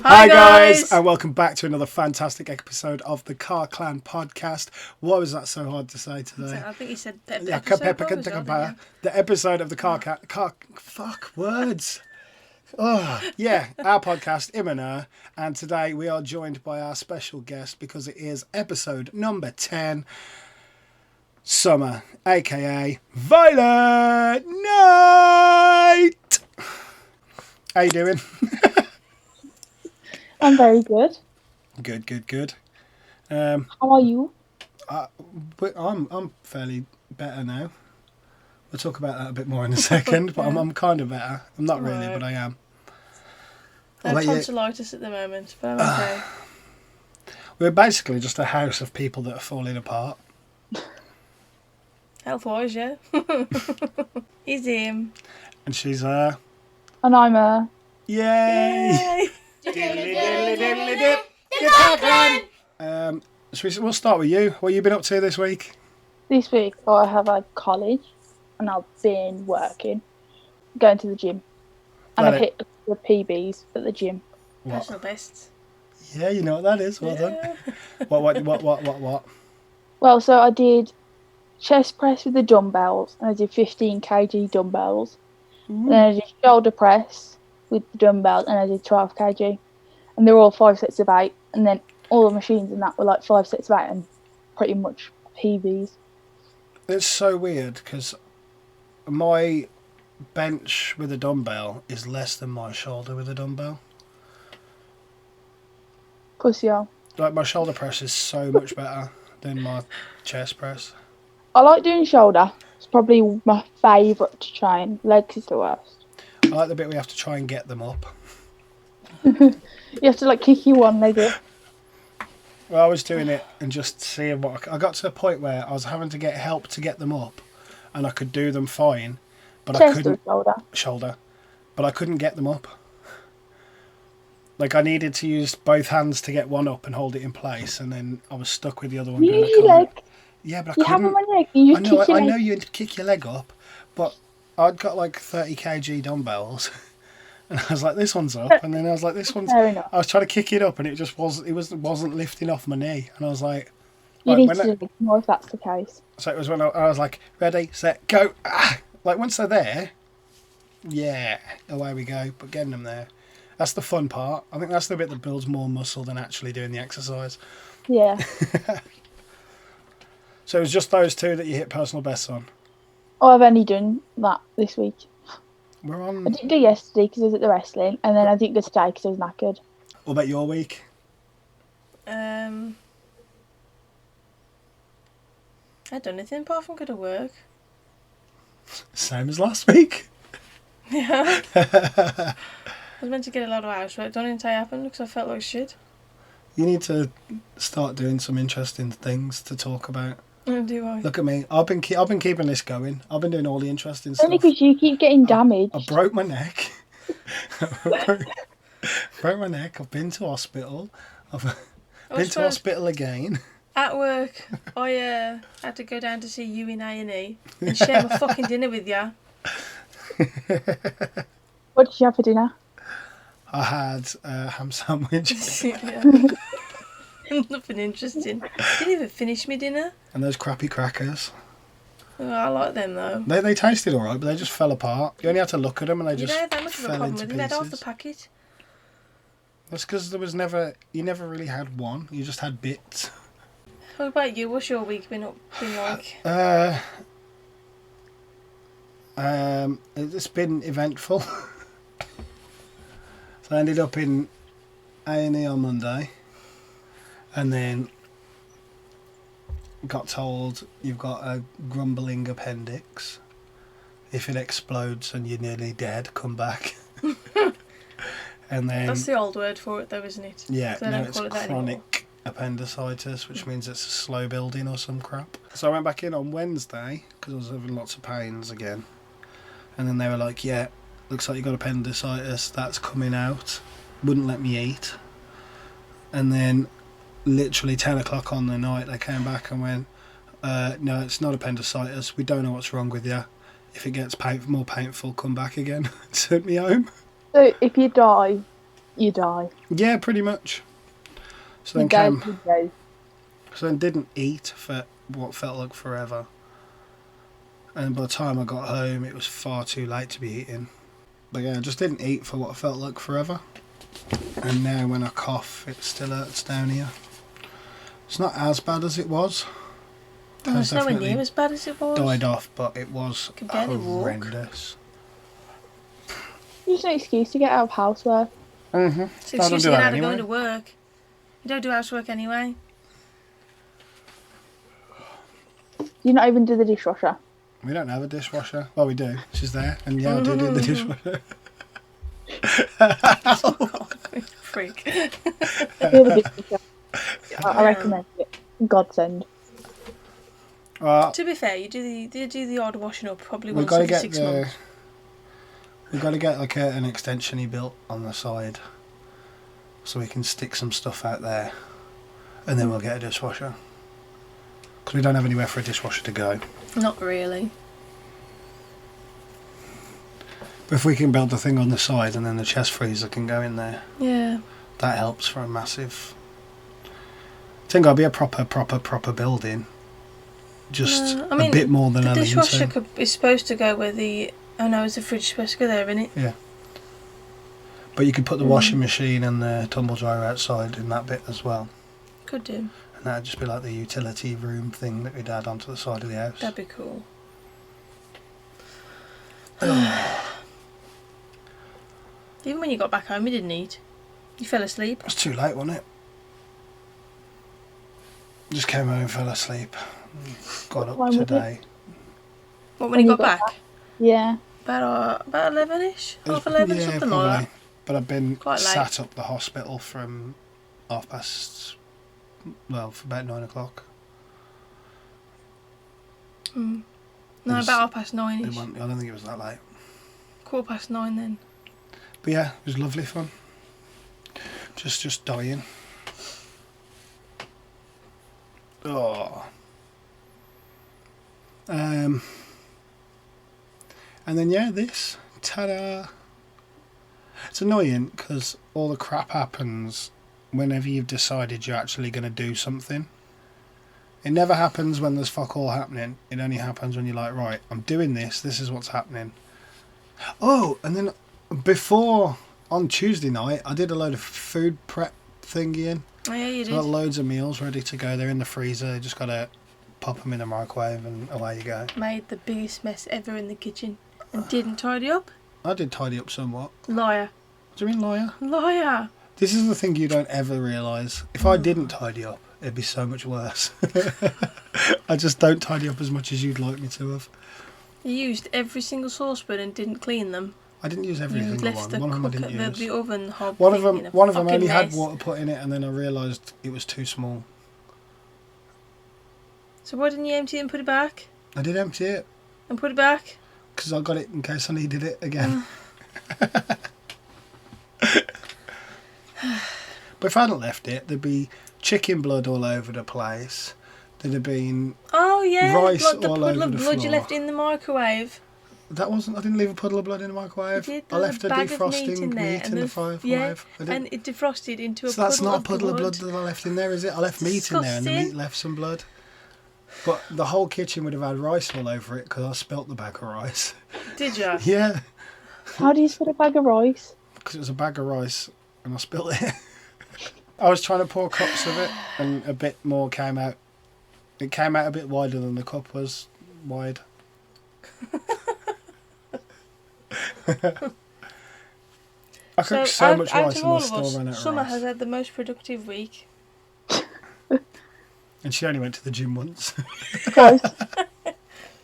Hi guys, and welcome back to another fantastic episode of the Carr Clan podcast. Why was that so hard to say today? I think you said The episode of the Carr fuck words. Oh yeah, our podcast Imana, and today we are joined by our special guest because it is episode number 10. Summer, aka Violet Nyte. How you doing? I'm very good. Good. How are you? I'm fairly better now. We'll talk about that a bit more in a second, but I'm kind of better. I'm not really, but I am. I have tonsillitis at the moment, but I'm okay. We're basically just a house of people that are falling apart. Health-wise, yeah. He's him. And she's her. And I'm a... Yay! So we'll start with you. What have you been up to this week? This week I have had college and I've been working, going to the gym. And I've hit the PBs at the gym. Personal bests. Yeah, you know what that is. Well done. What? Well, so I did chest press with the dumbbells and I did 15 kg dumbbells. And then I did shoulder press with the dumbbells and I did 12 kg. And they were all 5 sets of 8. And then all the machines in that were like 5 sets of 8 and pretty much PBs. It's so weird because my bench with a dumbbell is less than my shoulder with a dumbbell. Pussy hole. Like my shoulder press is so much better than my chest press. I like doing shoulder. It's probably my favourite to train. Legs is the worst. I like the bit where you have to try and get them up. You have to like kick your one leg up. Well, I was doing it and just seeing what I got to a point where I was having to get help to get them up, and I could do them fine, but I couldn't. Shoulder, but I couldn't get them up. Like I needed to use both hands to get one up and hold it in place, and then I was stuck with the other one. Your leg. Yeah, but I you couldn't. Have them on your leg. You just kick your I leg. know you kick your leg up, but I'd got like 30 kg dumbbells. And I was like, this one's up, and then I was like, this one's. Fair enough. I was trying to kick it up, and it wasn't lifting off my knee, and I was like, you need to do more if that's the case. So it was when I was like, ready, set, go. Like once they're there, yeah, away we go. But getting them there, that's the fun part. I think that's the bit that builds more muscle than actually doing the exercise. Yeah. So it was just those two that you hit personal bests on. Oh, I've only done that this week. We're on. I didn't do yesterday because I was at the wrestling, and then I didn't go today because I was knackered. What about your week? I done anything apart from go to work. Same as last week. Yeah. I was meant to get a lot of housework done until it happened because I felt like shit. You need to start doing some interesting things to talk about. Do I? Look at me. I've been keeping this going. I've been doing all the interesting stuff. Only because you keep getting damaged. I broke my neck. broke my neck. I've been to hospital. I've been to hospital again. At work, I had to go down to see you in A&E and share my fucking dinner with you. What did you have for dinner? I had a ham sandwich. Nothing interesting. Didn't even finish my dinner. And those crappy crackers. Oh, I like them though. They tasted alright, but they just fell apart. You only had to look at them and they just fell into pieces. You don't have that much of a problem with them. They had half the packet. That's because you never really had one. You just had bits. What about you? What's your week been like? It's been eventful. So I ended up in A&E on Monday, and then got told you've got a grumbling appendix. If it explodes and you're nearly dead, come back. And then that's the old word for it, though, isn't it? Yeah, no, it's chronic appendicitis, which means it's a slow building or some crap. So I went back in on Wednesday because I was having lots of pains again, and then they were like, "Yeah, looks like you got appendicitis. That's coming out." Wouldn't let me eat, and then literally 10 o'clock on the night they came back and went, "No, it's not appendicitis. We don't know what's wrong with you. If it gets more painful, come back again." Sent me home. So if you die, You die. Yeah, pretty much. So You then go. so then didn't eat for what felt like forever. And by the time I got home, it was far too late to be eating. But yeah, I just didn't eat for what felt like forever. And now when I cough, it still hurts down here. It's not as bad as it was. Oh, it's nowhere near as bad as it was. Died off, but it was Could barely walk. horrendous. It's an excuse to get out of housework. Mm-hmm. It's an excuse to get out of going to work. You don't do housework anyway. You not even do the dishwasher. We don't have a dishwasher. Well, we do. She's there. And yeah, I do the dishwasher. Freak. I recommend it. Godsend. To be fair, you do the odd washing up probably once every 6 months. We've got to get like an extension he built on the side, so we can stick some stuff out there, and then we'll get a dishwasher. Because we don't have anywhere for a dishwasher to go. Not really. But if we can build the thing on the side, and then the chest freezer can go in there. Yeah. That helps for a massive. I think I'll be a proper building. Just a bit more than the a dishwasher is supposed to go where the. Oh no, is the fridge supposed to go there, isn't it? Yeah. But you could put the washing machine and the tumble dryer outside in that bit as well. Could do. And that'd just be like the utility room thing that we'd add onto the side of the house. That'd be cool. Even when you got back home, you didn't eat. You fell asleep. It was too late, wasn't it? Just came home, fell asleep. Got up today. What, when you got back? Yeah. About 11ish? Half 11, yeah, something probably. like that. But I've been Quite sat up the hospital from for about 9 o'clock. No, about 9:30ish. I don't think it was that late. 9:15 then. But yeah, it was lovely fun. Just dying. Oh. And then yeah, this. Ta-da! It's annoying because all the crap happens whenever you've decided you're actually going to do something. It never happens when there's fuck all happening. It only happens when you're like, right, I'm doing this. This is what's happening. Oh, and then before, on Tuesday night, I did a load of food prep thingy in. Oh yeah, you So did. I've got loads of meals ready to go. They're in the freezer. You just got to pop them in the microwave and away you go. Made the biggest mess ever in the kitchen and didn't tidy up. I did tidy up somewhat. Liar. What do you mean, liar? Liar. This is the thing you don't ever realise. If I didn't tidy up, it'd be so much worse. I just don't tidy up as much as you'd like me to have. You used every single saucepan and didn't clean them. I didn't use every You single left one. One of them I didn't use. the oven hob. One of them only mess. had water put in it, and then I realised it was too small. So why didn't you empty it and put it back? I did empty it And put it back? because I got it in case I needed it again. But if I hadn't left it, there'd be chicken blood all over the place. There'd have been rice like the all puddle over of the blood floor. you left in the microwave. That wasn't. I didn't leave a puddle of blood in the microwave. You did. I left a bag of defrosting meat in the microwave. Yeah, I did. and it defrosted into a So puddle that's not a puddle of of blood that I left in there, is it? I left meat in there, and the Disgusting. meat left some blood. But the whole kitchen would have had rice all over it because I spilt the bag of rice. Did you? Yeah, How do you spit a bag of rice? because it was a bag of rice, and I spilt it. I was trying to pour cups of it, and a bit more came out. It came out a bit wider than the cup was wide. I cooked so much out rice of and I all of still us, ran out of Summer rice. has had the most productive week. And she only went to the gym once. Twice.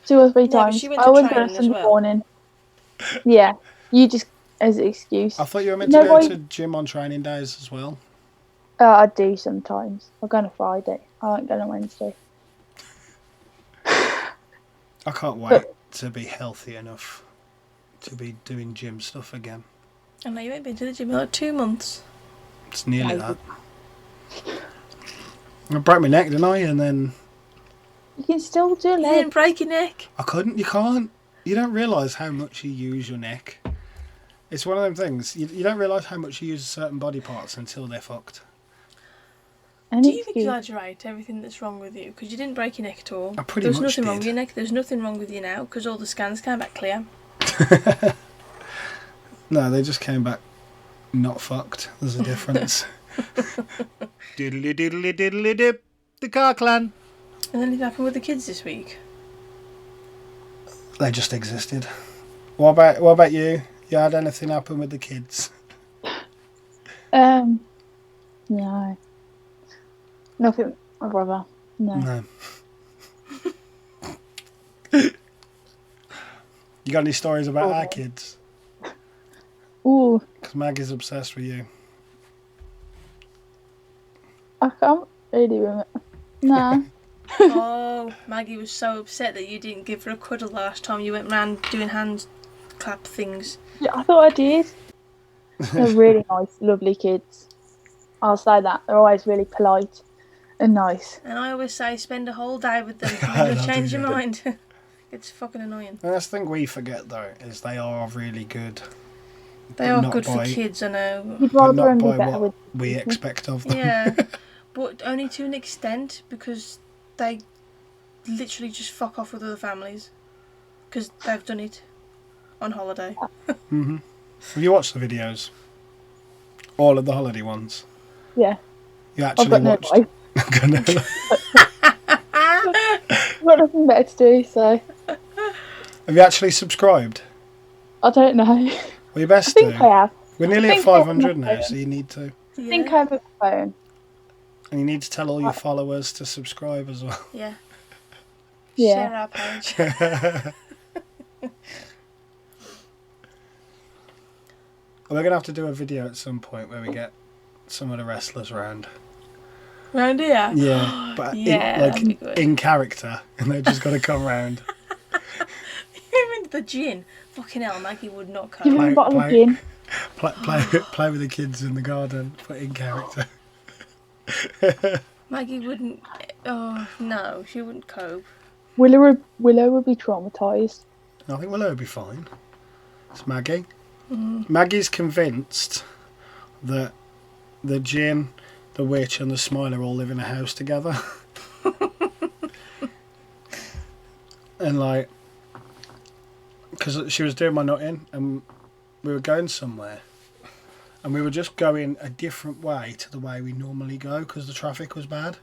2 or 3 but times. she went I to always go training as Sunday well. morning. Yeah. You just as an excuse. I thought you were meant No, to go wait. to gym on training days as well. I do sometimes. I'll go on a Friday. I won't go on a Wednesday. I can't wait to be healthy enough to be doing gym stuff again. I know you ain't been to the gym in like 2 months. It's nearly Yeah. that. I broke my neck, didn't I? And then You can still do You legs. didn't break your neck. I couldn't. You can't. You don't realise how much you use your neck. It's one of them things. You don't realise how much you use certain body parts until they're fucked. Do you exaggerate everything that's wrong with you? Because you didn't break your neck at all. I pretty much nothing did. wrong with your neck. There's nothing wrong with you now because all the scans came back clear. No, they just came back not fucked. There's a difference. Diddly diddly diddly dip. The Carr clan. And then it happened with the kids this week. They just existed. What about you? You had anything happen with the kids? No. Nothing, my brother. No. No. You got any stories about our kids? Ooh, Because Maggie's obsessed with you. I can't really remember. No. Oh, Maggie was so upset that you didn't give her a cuddle last time you went round doing hand clap things. Yeah, I thought I did. They're really nice, lovely kids. I'll say that. They're always really polite and nice. And I always say spend a whole day with them I and you'll love change it. your mind. It's fucking annoying. And that's the thing we forget, though, is they are really good. They But are not good for by- kids, I know. You'd But rather not them be by better what with we expect of them. Yeah, but only to an extent because they literally just fuck off with other families because they've done it on holiday. Mm-hmm. Have you watched the videos? All of the holiday ones? Yeah. You I've actually got no watched? life. Got no life. I've got nothing better to do, so Have you actually subscribed? I don't know. Well, you best I think do. I have. We're nearly I at think I have 500 my now, so phone. you need to. I think I have a phone. And you need to tell all your followers to subscribe as well. Yeah. Yeah. Share our page. We're going to have to do a video at some point where we get some of the wrestlers round. Round here? Yeah, but Yeah, that'd be good. in character, and they've just got to come round. Even the gin. Fucking hell, Maggie would not Give come. me a bottle of play- gin. Play with the kids in the garden, but in character. Maggie wouldn't. Oh, no, she wouldn't cope. Willow would be traumatised. I think Willow will be fine. It's Maggie. Maggie's convinced that the Jinn, the witch, and the Smiler all live in a house together. And like, because she was doing my nutting, and we were going somewhere, and we were just going a different way to the way we normally go because the traffic was bad,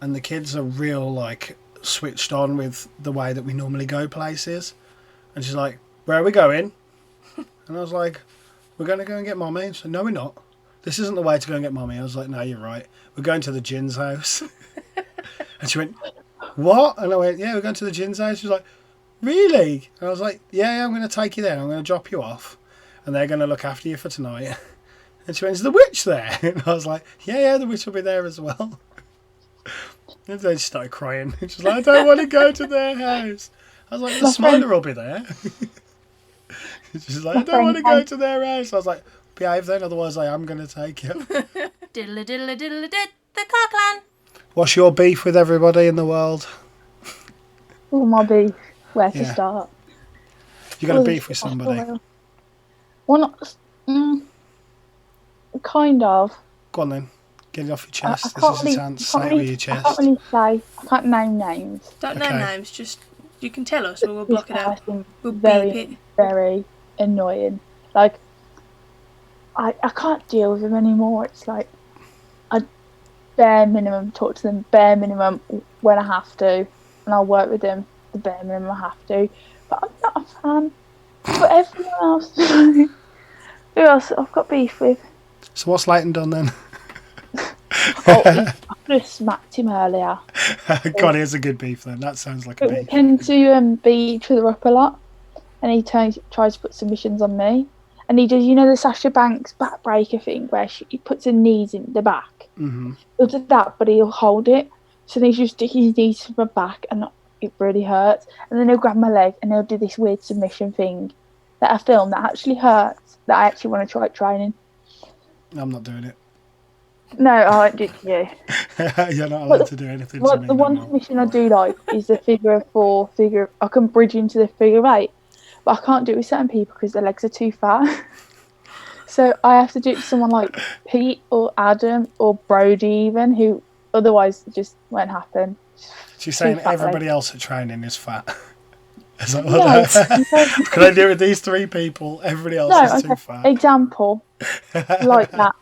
and the kids are real like switched on with the way that we normally go places, and she's like, "Where are we going?" And I was like, "We're going to go and get Mummy." And she said, "No, we're not. This isn't the way to go and get Mummy." I was like, "No, you're right. We're going to the Jinn's house." And she went, "What?" And I went, "Yeah, we're going to the Jinn's house." She was like, "Really?" And I was like, yeah, I'm going to take you there. I'm going to drop you off, and they're going to look after you for tonight." And she went, "Is the witch there?" And I was like, yeah, the witch will be there as well. And then she started crying. She's like, "I don't want to go to their house." I was like, "The Smiler will be there." She's like, "I don't want to go to their house." I was like, "Behave then, otherwise I am going to take you." Diddly diddly diddly did. The Carr clan. What's your beef with everybody in the world? Oh, my beef. Where to Yeah. start? You got a beef with somebody? Well, not, kind of. Go on then. Get it off your chest. I This can't is really, a chance. Say it with your I chest. can't really say. I can't name names. Don't know Okay. names, just you can tell us or we'll block it This out. person's We'll beep very, it. very annoying. Like, I can't deal with him anymore. It's like, I bare minimum talk to them, bare minimum when I have to, and I'll work with them the bare minimum I have to. But I'm not a fan. But everyone else, who else I've got beef with? So what's Leighton done then? Oh, I could have smacked him earlier. God, here's a good beef then. That sounds like a But we beef. tend to beat each other up a lot, and he tries to put submissions on me. And he does, you know, the Sasha Banks backbreaker thing where he puts his knees in the back. Mm-hmm. He'll do that, but he'll hold it. So then he's just sticking his knees to my back, and it really hurts. And then he'll grab my leg, and he'll do this weird submission thing that I film that actually hurts, that I actually want to try training. I'm not doing it. No, I won't do it to you. You're not But allowed to do anything to What me. the one no more. submission I do like is the figure of four, I can bridge into the figure of eight. but I can't do it with certain people because their legs are too fat. So I have to do it to someone like Pete or Adam or Brody even, who otherwise it just won't happen. She's saying fat everybody legs. else at training is fat. Is that No, what Can I do it with these 3 people? Everybody else no, is too okay. fat. Example, like that.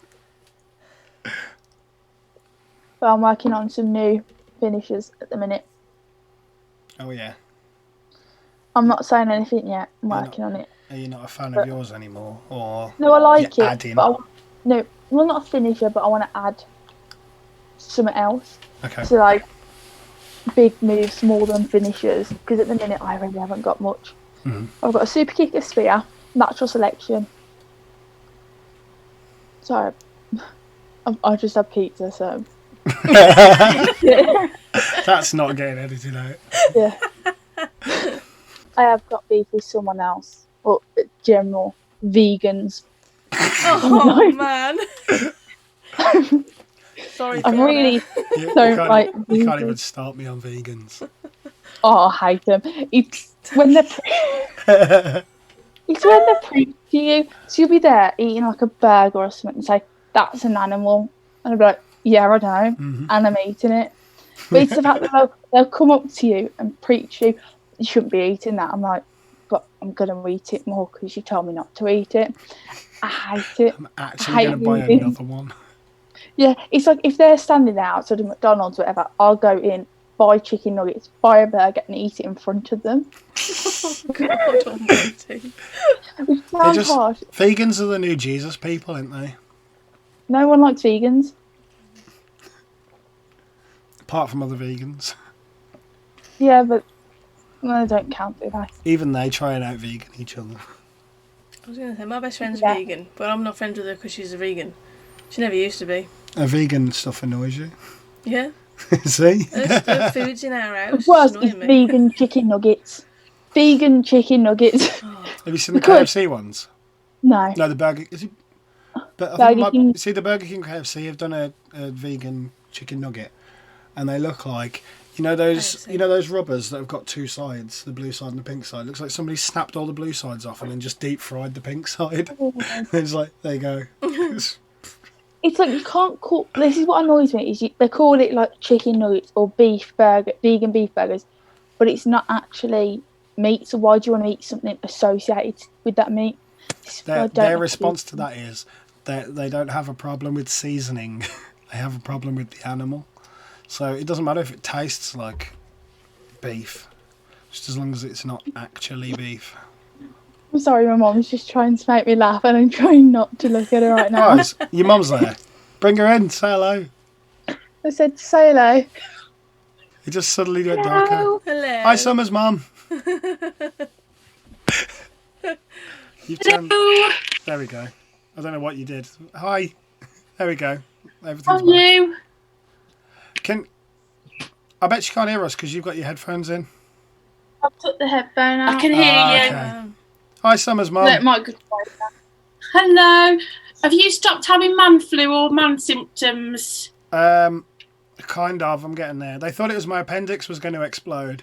But I'm working on some new finishes at the minute. Oh yeah. I'm not saying anything yet. I'm You're working on it. Are you not a fan of yours anymore? Or No, I like you're it. adding? But well, not a finisher, but I want to add something else. Okay. So like big moves more than finishers, because at the minute I really haven't got much. Mhm. I've got a super kick, a spear, natural selection. Sorry, I just had pizza, so That's not getting edited out. yeah. I have got beef with someone else, or general vegans. Oh man. Sorry, I Fiona. really You don't can't, like you can't vegans. even start me on vegans. Oh, I hate them. It's when they're it's when they preach to you. So you'll be there eating like a burger or something and say, "That's an animal," and I'll be like, "Yeah, I know," and I'm eating it. But it's the fact that they'll come up to you and preach you, "You shouldn't be eating that." I'm like, "But I'm gonna eat it more because you told me not to eat it." I hate it. I'm actually going to buy vegans. another one. Yeah, it's like if they're standing there outside of McDonald's, whatever, I'll go in, buy chicken nuggets, buy a burger, and eat it in front of them. God almighty. Which sounds harsh. Vegans are the new Jesus people, aren't they? No one likes vegans. Apart from other vegans. Yeah, but they don't count, do they? Even they try and out vegan each other. I was going to say, my best friend's Yeah. vegan, but I'm not friends with her because she's a vegan. She never used to be. A vegan stuff annoys you. Yeah. See? There's food's in our house. The worst It's is annoying me. vegan chicken nuggets. Vegan chicken nuggets. Oh, Have you seen the Because- KFC ones? No. No, the Burger... Is it... But I think Burger it might- King. See, the Burger King KFC have done a vegan chicken nugget. And they look like... those rubbers that have got 2 sides, the blue side and the pink side. Looks like somebody snapped all the blue sides off and then just deep fried the pink side. It's like, there you go. It's like you can't call. This is what annoys me is they call it like chicken nuggets or beef burger, vegan beef burgers, but it's not actually meat. So why do you want to eat something associated with that meat? Their response to that is that they don't have a problem with seasoning. They have a problem with the animal. So it doesn't matter if it tastes like beef, just as long as it's not actually beef. I'm sorry, my mom's just trying to make me laugh, and I'm trying not to look at her right now. Guys, your mum's there. Bring her in. Say hello. I said, "Say hello." It just suddenly got darker. Hello. hello. Hi, Summer's mum. You've turned... There we go. I don't know what you did. Hi. There we go. Everything's How are back. you? I bet you can't hear us because you've got your headphones in. I took the headphone out. I can hear you. Okay. Hi, Summer's mum. Let my good boy down. Hello. Have you stopped having man flu or man symptoms? Kind of. I'm getting there. They thought it was my appendix was going to explode.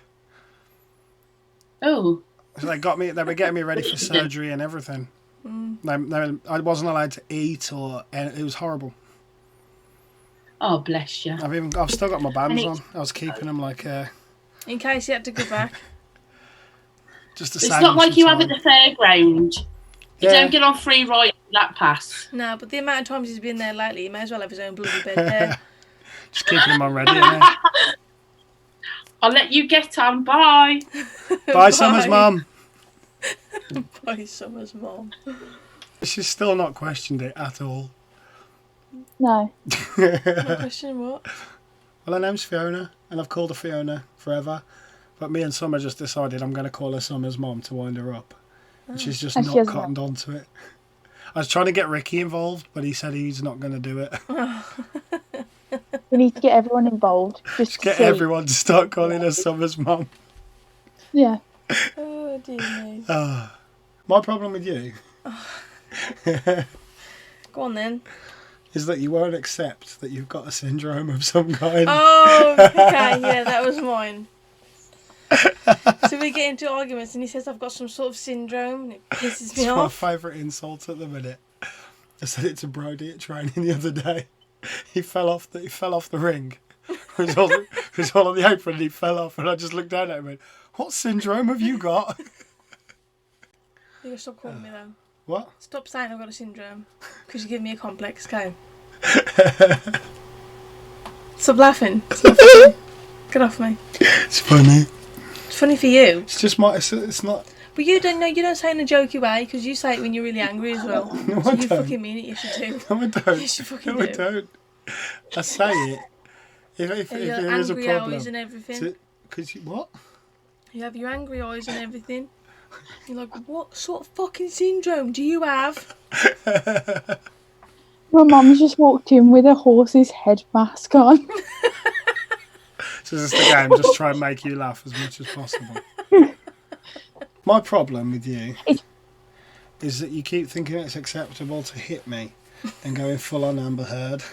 Oh. So they were getting me ready for surgery and everything. I wasn't allowed to eat it was horrible. Oh, bless you. I've still got my bands on. I was keeping them like In case you had to go back. just to It's save not them like some you have time. at the fairground. You Yeah. don't get on free ride that pass. No, but the amount of times he's been there lately, he may as well have his own bloody bed there. Just keeping them on ready. innit? I'll let you get on. Bye. Bye, Summer's mum. Bye, Summer's mom. She's still not questioned it at all. No. Question what? Well, her name's Fiona, and I've called her Fiona forever. But me and Summer just decided I'm going to call her Summer's mom to wind her up. And she's just And she not hasn't. cottoned onto it. I was trying to get Ricky involved, but he said he's not going to do it. We need to get everyone involved. Just to Get see. everyone to start calling her Summer's mom. Yeah. Oh, dear me. My problem with you Go on then. is that you won't accept that you've got a syndrome of some kind. Oh, okay, yeah, that was mine. So we get into arguments, and he says I've got some sort of syndrome, and it pisses me It's my off. favourite insult at the minute. I said it to Brody at training the other day. He fell off the ring. He was all on the apron and he fell off, and I just looked down at him and went, "What syndrome have you got?" You gotta stop calling me though. What? Stop saying I've got a syndrome, because you give me a complex. Go. Stop laughing. It's not funny. Get off me. It's funny. It's funny for you. It's just my. It's not. But you don't know. You don't say it in a jokey way, because you say it when you're really angry as well. No, So I you don't. fucking mean it. You should do. No, I don't. You should fucking No, I do. don't. I say it. If And your there is a angry problem. eyes and everything. Because you what? You have your angry eyes and everything. You're like, what sort of fucking syndrome do you have? My mum's just walked in with a horse's head mask on. So this is the game. Just try and make you laugh as much as possible. My problem with you is that you keep thinking it's acceptable to hit me and going full on Amber Heard.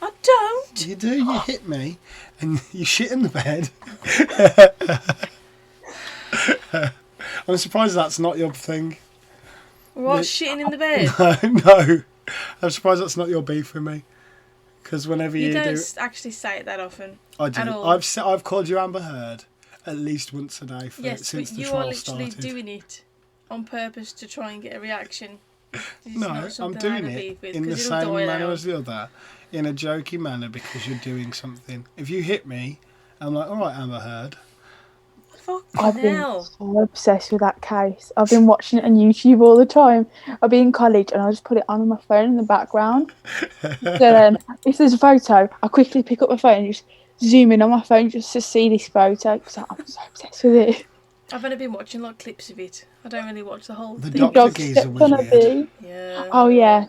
I don't. You do. You hit me and you shit in the bed. I'm surprised that's not your thing. What, shitting in the bed? No. I'm surprised that's not your beef with me. Because whenever You you don't do, actually say it that often. I do. at all. I've called you Amber Heard at least once a day Yes, since but the you are trial literally started. doing it on purpose to try and get a reaction. It's No, not I'm something I have doing a it beef with, in the 'cause it'll same die manner down. as the other, in a jokey manner, because you're doing something. If you hit me, I'm like, all right, Amber Heard. I've Fucking been hell. so obsessed with that case. I've been watching it on YouTube all the time. I'll be in college and I'll just put it on my phone in the background. So then, if there's a photo, I quickly pick up my phone and just zoom in on my phone just to see this photo because I'm so obsessed with it. I've only been watching like clips of it. I don't really watch the whole The thing. Dr. Dog Geezer stepped was on a weird. bee. Yeah. Oh yeah.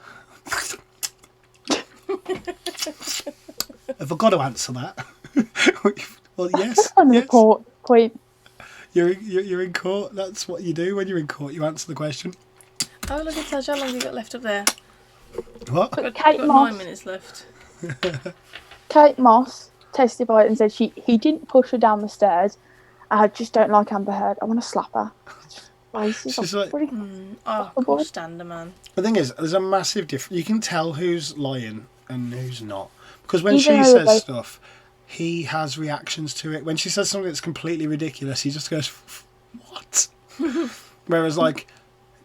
Have I got to answer that? Well, yes. On the Yes. point. You're in court. That's what you do when you're in court. You answer the question. Oh, look, it tells you how long you got left up there. What? Got Kate 9 Moss. minutes left. Kate Moss testified and said he didn't push her down the stairs. I just don't like Amber Heard. I want to slap her. She's like- Oh, I can't stand her, man. The thing is, there's a massive difference. You can tell who's lying and who's not. Because when Even she though says they- stuff, he has reactions to it. When she says something that's completely ridiculous, he just goes, what? Whereas, like,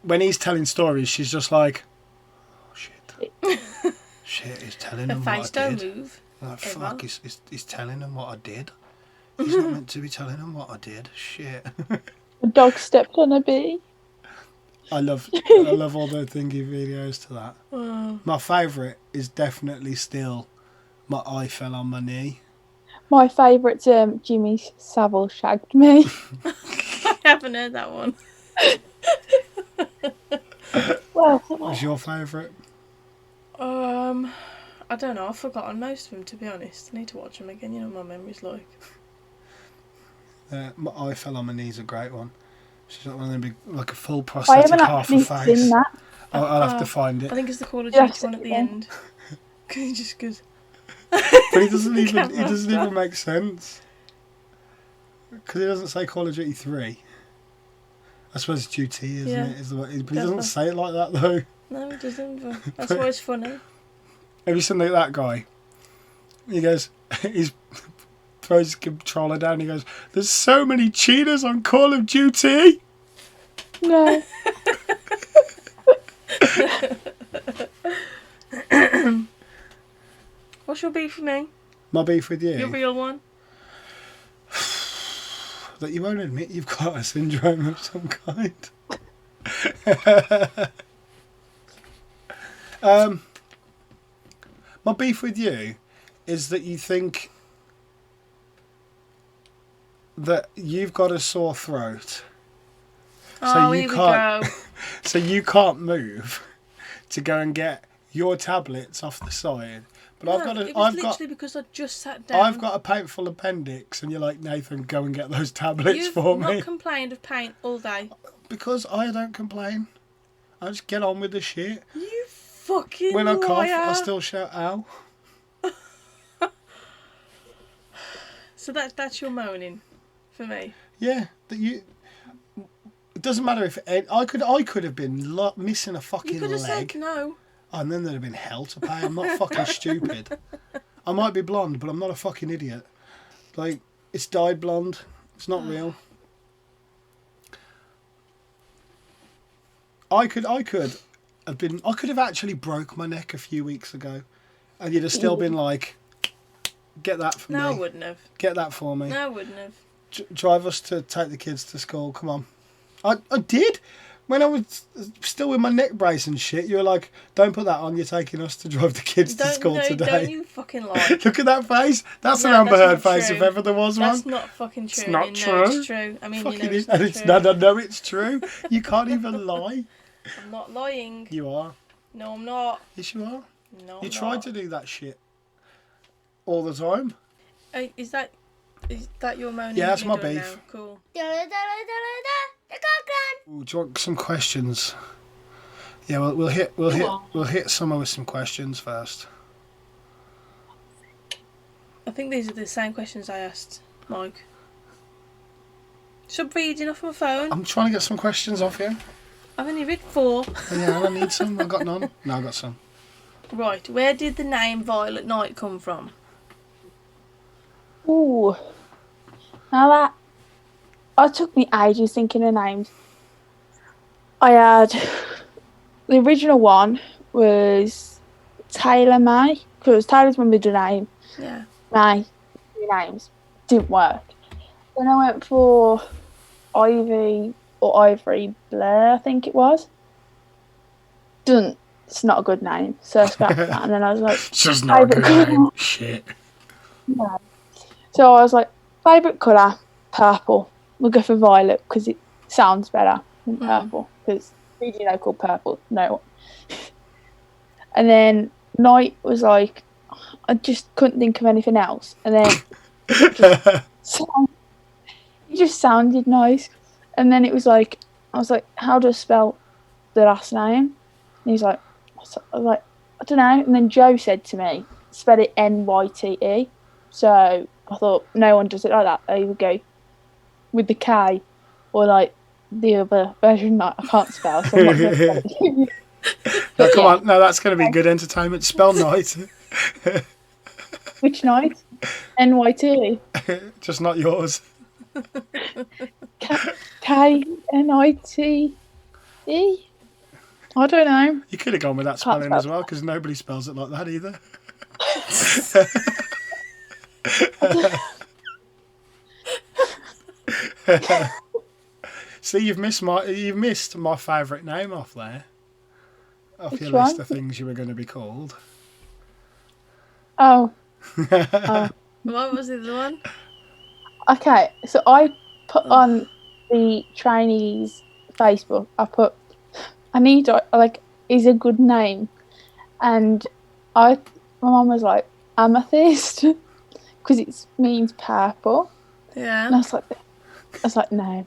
when he's telling stories, she's just like, oh, shit. Shit, he's telling Her them face what I don't did. move. Like, ever. fuck, he's telling them what I did. He's not meant to be telling them what I did. Shit. The dog stepped on a bee. I love all the thingy videos to that. Oh. My favourite is definitely still my eye fell on my knee. My favourite's Jimmy Savile shagged me. I haven't heard that one. Well, What's your favourite? I don't know. I've forgotten most of them, to be honest. I need to watch them again. You know what my memory's like. My eye fell on my knee's a great one. She's got one of them big, like a full I prosthetic haven't half actually a face. seen that. I'll have to find it. I think it's the Call of Yeah, Duty one at the yeah. end. Because he just goes... But it doesn't even make sense. Because it doesn't say Call of Duty 3. I suppose it's Duty, isn't Yeah. it? Is the way, but he Definitely. doesn't say it like that though. No, it doesn't. But that's why it's funny. Have you seen that guy? He goes, he's throws his controller down and he goes, there's so many cheaters on Call of Duty! No. What's your beef with me? My beef with you? Your real one? That you won't admit you've got a syndrome of some kind. My beef with you is that you think that you've got a sore throat, Oh, you here we can't- go. so you can't move to go and get your tablets off the side. But No, it was I've literally because I just sat down. I've got a painful appendix, and you're like, Nathan, go and get those tablets You've for not me. complained of pain all day. Because I don't complain. I just get on with the shit. You fucking When I cough, liar. I still shout, ow. So that's your moaning for me. Yeah, that you. It doesn't matter if I could have been missing a fucking You could have leg. said no. And then there'd have been hell to pay. I'm not fucking stupid. I might be blonde, but I'm not a fucking idiot. Like, it's dyed blonde. It's not real. I could have actually broke my neck a few weeks ago, and you'd have still been like, get that for me. No, I wouldn't have. Get that for me. No, I wouldn't have. Drive us to take the kids to school. Come on. I did. When I was still with my neck brace and shit, you were like, don't put that on, you're taking us to drive the kids to school today. Don't you fucking lie. Look at that face. That's No, an Amber that's Heard not face true. if ever there was That's one. not fucking true. It's not You true. know it's true. I mean, Fucking you know is. it's not And it's true. no, it's true. You can't even lie. I'm not lying. You are. No, I'm not. Yes, you are. No, You I'm tried not. to do that shit all the time. Is that your moaning? Yeah, that's you're my doing beef. now? Cool. Ooh, do you want some questions? Yeah, we'll hit summer with some questions first. I think these are the same questions I asked Mike. Stop reading off my phone. I'm trying to get some questions off you. I've only read 4. Yeah, I need some. I got none. No, I got some. Right, where did the name Violet Nyte come from? Ooh. Now that took me ages thinking of names. I had the original one was Taylor May, because Taylor's my middle name. Yeah. May, 3 names. Didn't work. Then I went for Ivy or Ivory Blair, I think it was. It's not a good name, so I scrapped that. And then I was like, It's just not a good name. Shit. Yeah. So I was like, favourite colour, purple. We'll go for violet because it sounds better than purple. Because who do you know called purple? No one. And then night was like, I just couldn't think of anything else. And then it just sounded nice. And then it was like, I was like, how do I spell the last name? And he's like, I was like, I don't know. And then Joe said to me, spell it Nyte. So I thought, no one does it like that. They would go with the K or like the other version that I can't spell. So I'm not going to spell it. No, come on. No, that's going to be good entertainment. Spell night. Which night? Nyte. Just not yours. Knite. I don't know. You could have gone with that spelling as well, because nobody spells it like that either. See, you've missed my favourite name off there. Off Which your one? list of things you were going to be called. Oh. What was the other one? Okay, so I put on the trainees' Facebook, I need, like, is a good name. And my mum was like, amethyst, because it means purple. Yeah. And I was like, no.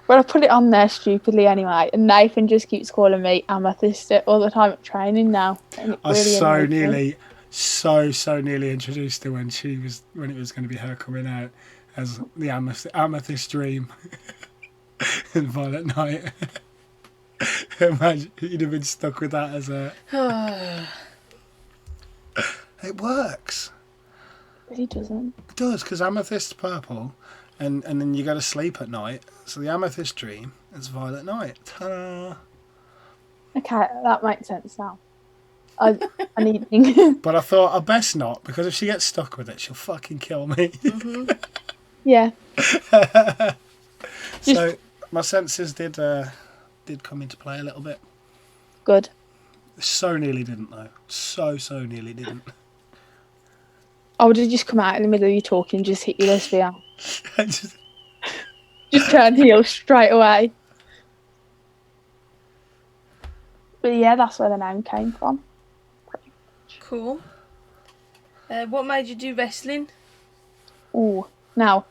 But I put it on there stupidly anyway, and Nathan just keeps calling me amethyst all the time at training now. And it I was really so nearly introduced her when it was going to be her coming out as the amethyst dream and Violet Nyte. Imagine you'd have been stuck with that as a. It works. But he doesn't. It does, because amethyst's purple, and then you go to sleep at night. So the amethyst dream is Violet Nyte. Ta-da! Okay, that makes sense now. I need. But I thought I best not, because if she gets stuck with it, she'll fucking kill me. Mm-hmm. Yeah. So my senses did come into play a little bit. Good. So nearly didn't though. So nearly didn't. I would have just come out in the middle of you talking and just hit you lesbian. I just- Just turn heel straight away. But yeah, that's where the name came from. Cool. What made you do wrestling? Ooh. Now,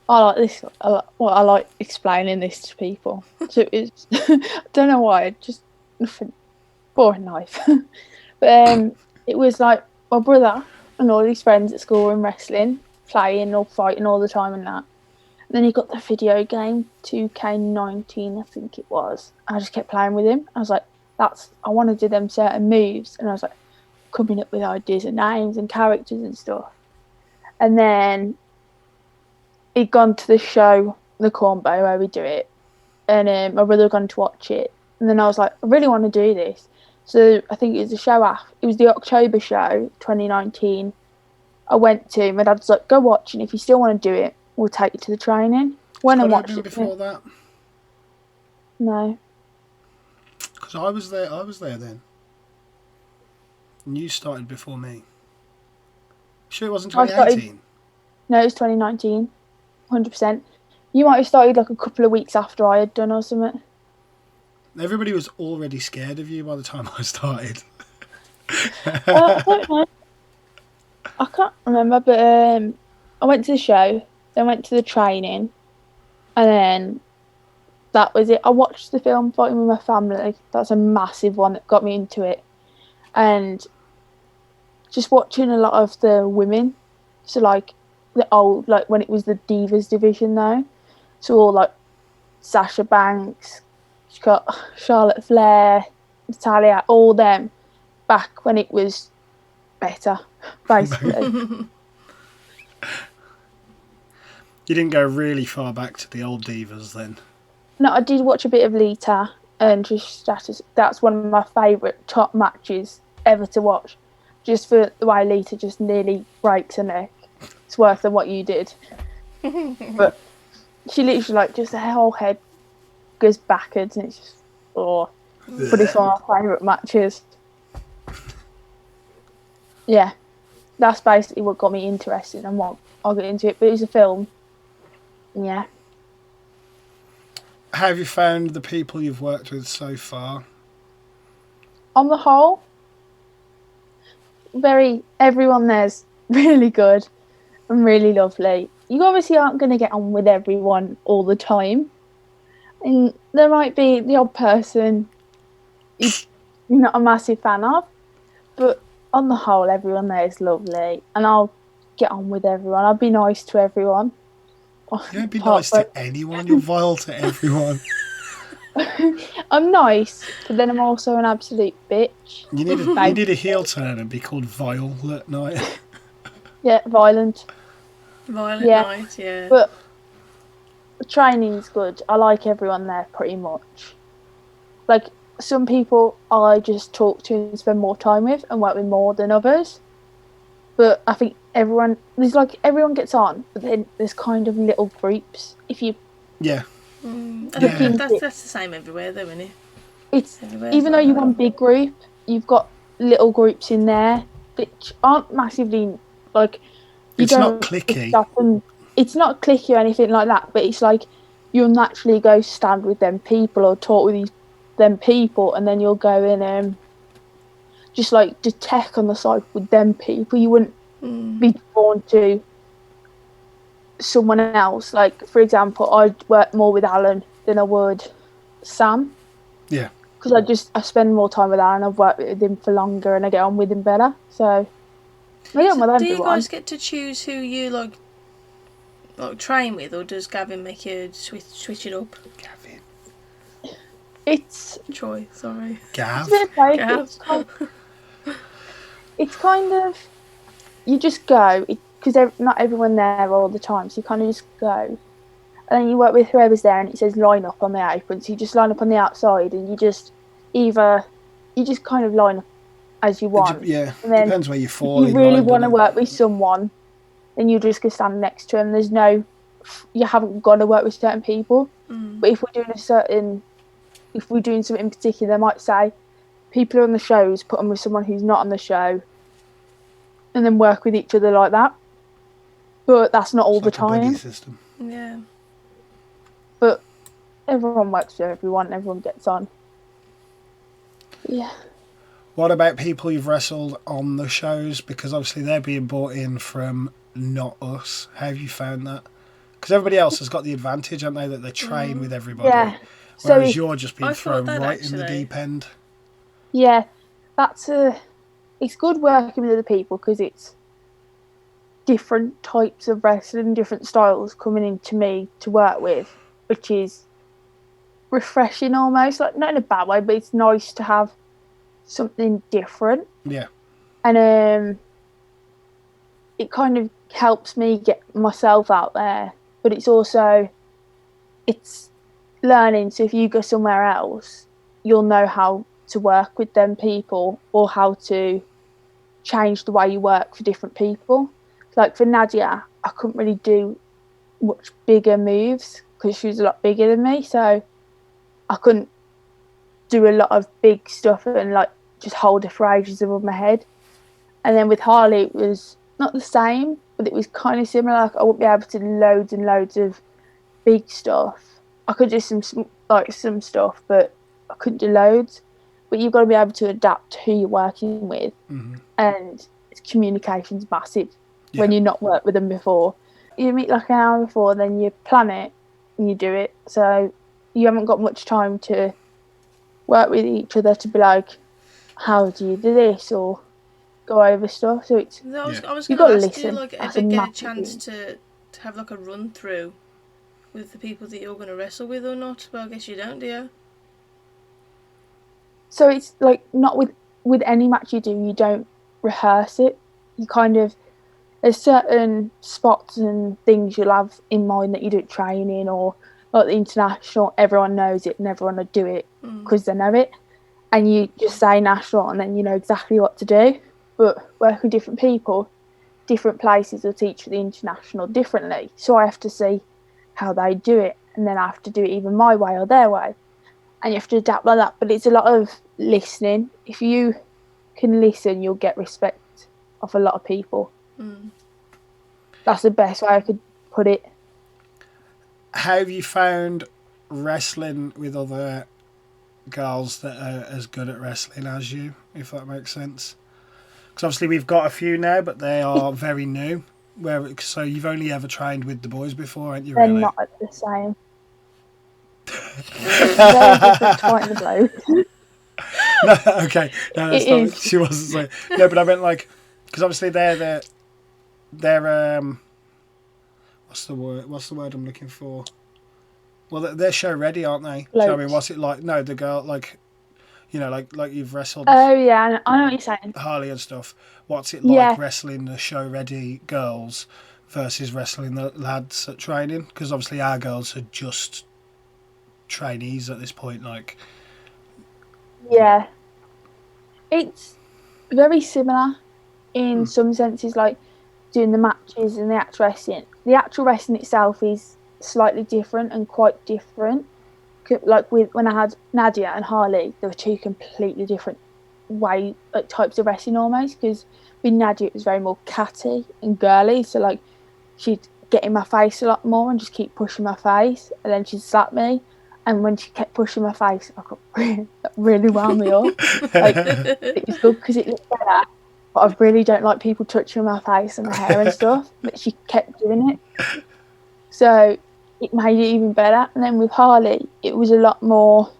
I like this. I like explaining this to people. So it's, I don't know why, just nothing. Boring life. But it was like my brother and all his friends at school were in wrestling, playing or fighting all the time and that. Then he got the video game 2K19, I think it was. I just kept playing with him. I was like, I want to do them certain moves, and I was like coming up with ideas and names and characters and stuff. And then he'd gone to the show, the Cornbow, where we do it, and my brother had gone to watch it. And then I was like, I really want to do this. So I think it was the show after. It was the October show, 2019. I went to. My dad was like, "Go watch, and if you still want to do it, we'll take you to the training." Went and watched it before that. No. Because I was there then. And you started before me. Sure it wasn't 2018? No, it was 2019. 100%. You might have started like a couple of weeks after I had done or something. Everybody was already scared of you by the time I started. I don't know. I can't remember, but I went to the show, then went to the training, and then that was it. I watched the film Fighting with My Family. That's a massive one that got me into it. And just watching a lot of the women, so like the old, like when it was the Divas division though, so all like Sasha Banks, she's got Charlotte Flair, Natalia, all them back when it was better, basically. You didn't go really far back to the old divas then? No, I did watch a bit of Lita and just that's one of my favourite top matches ever to watch. Just for the way Lita just nearly breaks her neck. It's worse than what you did. But she literally like just her whole head goes backwards and it's just but it's one of my favourite matches. Yeah. That's basically what got me interested and what I'll get into it. But it was a film. Yeah. How have you found the people you've worked with so far? On the whole, everyone there's really good and really lovely. You obviously aren't going to get on with everyone all the time. And there might be the odd person you're not a massive fan of. But on the whole, everyone there is lovely. And I'll get on with everyone. I'll be nice to everyone. You don't be nice to anyone, you're vile to everyone. I'm nice, but then I'm also an absolute bitch. You need a heel turn and be called Violet Nyte. Yeah, violent. Violet Nyte, yeah. But the training's good. I like everyone there pretty much. Like, some people I just talk to and spend more time with and work with more than others. But I think everyone gets on, but then there's kind of little groups. If you yeah. I think that's the same everywhere though, isn't it? It's even though you're one big group, you've got little groups in there which aren't massively like. It's not cliquey. It's not cliquey or anything like that. But it's like you'll naturally go stand with them people or talk with them people, and then you'll go in just like to tech on the side with them people. You wouldn't be drawn to someone else. Like, for example, I'd work more with Alan than I would Sam. Yeah. Because I spend more time with Alan. I've worked with him for longer and I get on with him better. So I get on with everyone. Do you guys get to choose who you like train with, or does Gavin make you switch it up? Gavin. It's Troy, sorry. Gav. It's kind of you just go because not everyone there all the time, so you kind of just go, and then you work with whoever's there, and it says line up on the apron, so you just line up on the outside, and you just kind of line up as you want. Yeah, and then depends where you fall. If you really want to work with someone, then you just go stand next to him. You haven't got to work with certain people, but if we're doing something in particular, they might say people who are on the shows put them with someone who's not on the show, and then work with each other like that. But that's not all the time. System. Yeah. But everyone works with everyone, and everyone gets on. Yeah. What about people you've wrestled on the shows? Because obviously they're being brought in from not us. How have you found that? Because everybody else has got the advantage, haven't they, that they train with everybody. Yeah. Whereas you're just being thrown right in the deep end. Yeah, it's good working with other people because it's different types of wrestling, different styles coming into me to work with, which is refreshing almost. Like, not in a bad way, but it's nice to have something different. Yeah. And it kind of helps me get myself out there, but it's learning. So if you go somewhere else, you'll know how to work with them people or how to change the way you work for different people. Like for Nadia, I couldn't really do much bigger moves because she was a lot bigger than me, so I couldn't do a lot of big stuff and like just hold her for ages above my head. And then with Harley, it was not the same, but it was kind of similar. Like, I wouldn't be able to do loads and loads of big stuff. I could do some stuff, but I couldn't do loads. But you've got to be able to adapt to who you're working with, and communication's massive when you've not worked with them before. You meet like an hour before, then you plan it and you do it. So you haven't got much time to work with each other to be like, how do you do this, or go over stuff. So it's I was you going got to to ask you, listen. like, That's ever get a massive chance thing. to have like a run through with the people that you're going to wrestle with or not? Well, I guess you don't, do you? So it's like not with any match you do, you don't rehearse it. You kind of, there's certain spots and things you'll have in mind that you do at training, or like the international, everyone knows it and everyone will do it because they know it, and you just say national and then you know exactly what to do. But working with different people, different places will teach the international differently, so I have to see how they do it, and then I have to do it either my way or their way, and you have to adapt like that. But it's a lot of listening. If you can listen, you'll get respect of a lot of people. That's the best way I could put it. How have you found wrestling with other girls that are as good at wrestling as you, if that makes sense? Because obviously we've got a few now, but they are very new. So you've only ever trained with the boys before, ain't you? They're really? not the same. Very different to fighting the blokes. No, okay, no, that's It not. is. She wasn't saying. No, but I meant like, because obviously they're what's the word? What's the word I'm looking for? Well, they're show ready, aren't they? Do you know what I mean? Blokes. What's it like? No, the girl, like, you know, like you've wrestled Oh yeah, I know what you're saying. Harley and stuff. What's it Yeah. like wrestling the show ready girls versus wrestling the lads at training? Because obviously our girls are just trainees at this point. Like, Yeah. It's very similar in some senses, like doing the matches and the actual wrestling. The actual wrestling itself is slightly different and quite different. Like when I had Nadia and Harley, there were two completely different types of wrestling almost. Because with Nadia, it was very more catty and girly. So like she'd get in my face a lot more and just keep pushing my face, and then she'd slap me. And when she kept pushing my face, I got that really wound me up. Like, it was good because it looked better, but I really don't like people touching my face and my hair and stuff. But she kept doing it, so it made it even better. And then with Harley, it was a lot more,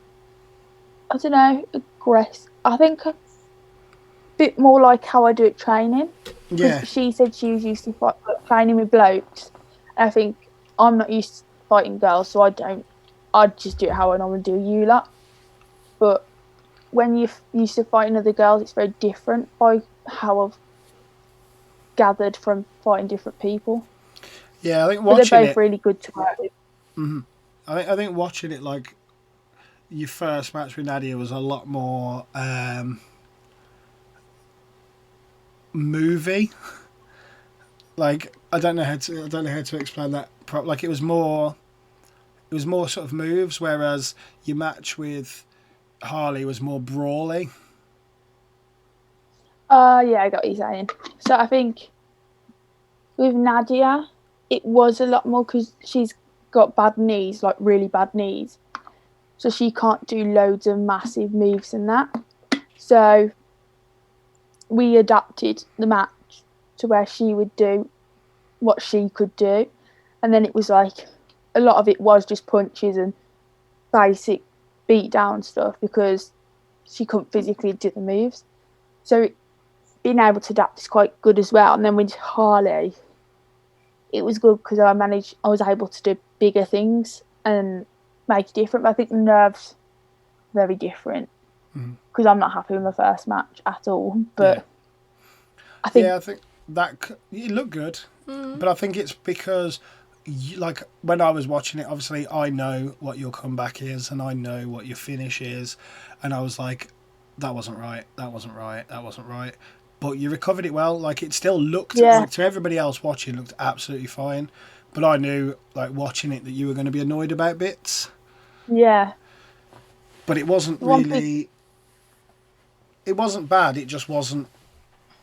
I don't know, aggressive. I think a bit more like how I do at training. yeah, She said she was used to training with blokes. And I think I'm not used to fighting girls, so I'd just do it how I normally do you lot. But when you're used to fighting other girls, it's very different by how I've gathered from fighting different people. yeah. I think But watching they're both it. really good to work with. I think watching it, like your first match with Nadia was a lot more movie. Like I don't know how to explain that. Like it was more sort of moves, whereas your match with Harley was more brawly. Yeah, I got what you're saying. So I think with Nadia, it was a lot more because she's got bad knees, like really bad knees. So she can't do loads of massive moves and that. So we adapted the match to where she would do what she could do. And then it was like, a lot of it was just punches and basic beat down stuff because she couldn't physically do the moves. So being able to adapt is quite good as well. And then with Harley, it was good because I was able to do bigger things and make it different. But I think the nerves very different because I'm not happy with my first match at all. But I think that it looked good, but I think it's because like when I was watching it, obviously I know what your comeback is and I know what your finish is, and I was like, that wasn't right, that wasn't right, that wasn't right. But you recovered it well. Like it still looked like, to everybody else watching, looked absolutely fine. But I knew, like watching it, that you were going to be annoyed about bits. Yeah. But it wasn't really. It wasn't bad. It just wasn't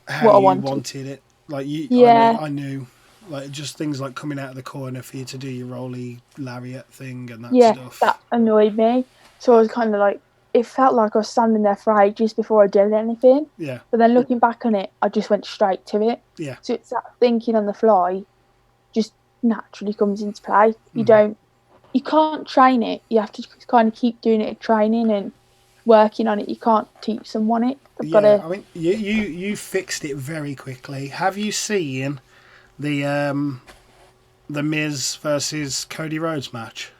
how you wanted it. Like you, I knew, like just things like coming out of the corner for you to do your rolly lariat thing and that stuff. That annoyed me. So I was kind of like, it felt like I was standing there for ages before I did anything. Yeah. But then looking back on it, I just went straight to it. Yeah. So it's that thinking on the fly, just naturally comes into play. You can't train it. You have to kind of keep doing it, training and working on it. You can't teach someone it. I mean, you fixed it very quickly. Have you seen the Miz versus Cody Rhodes match?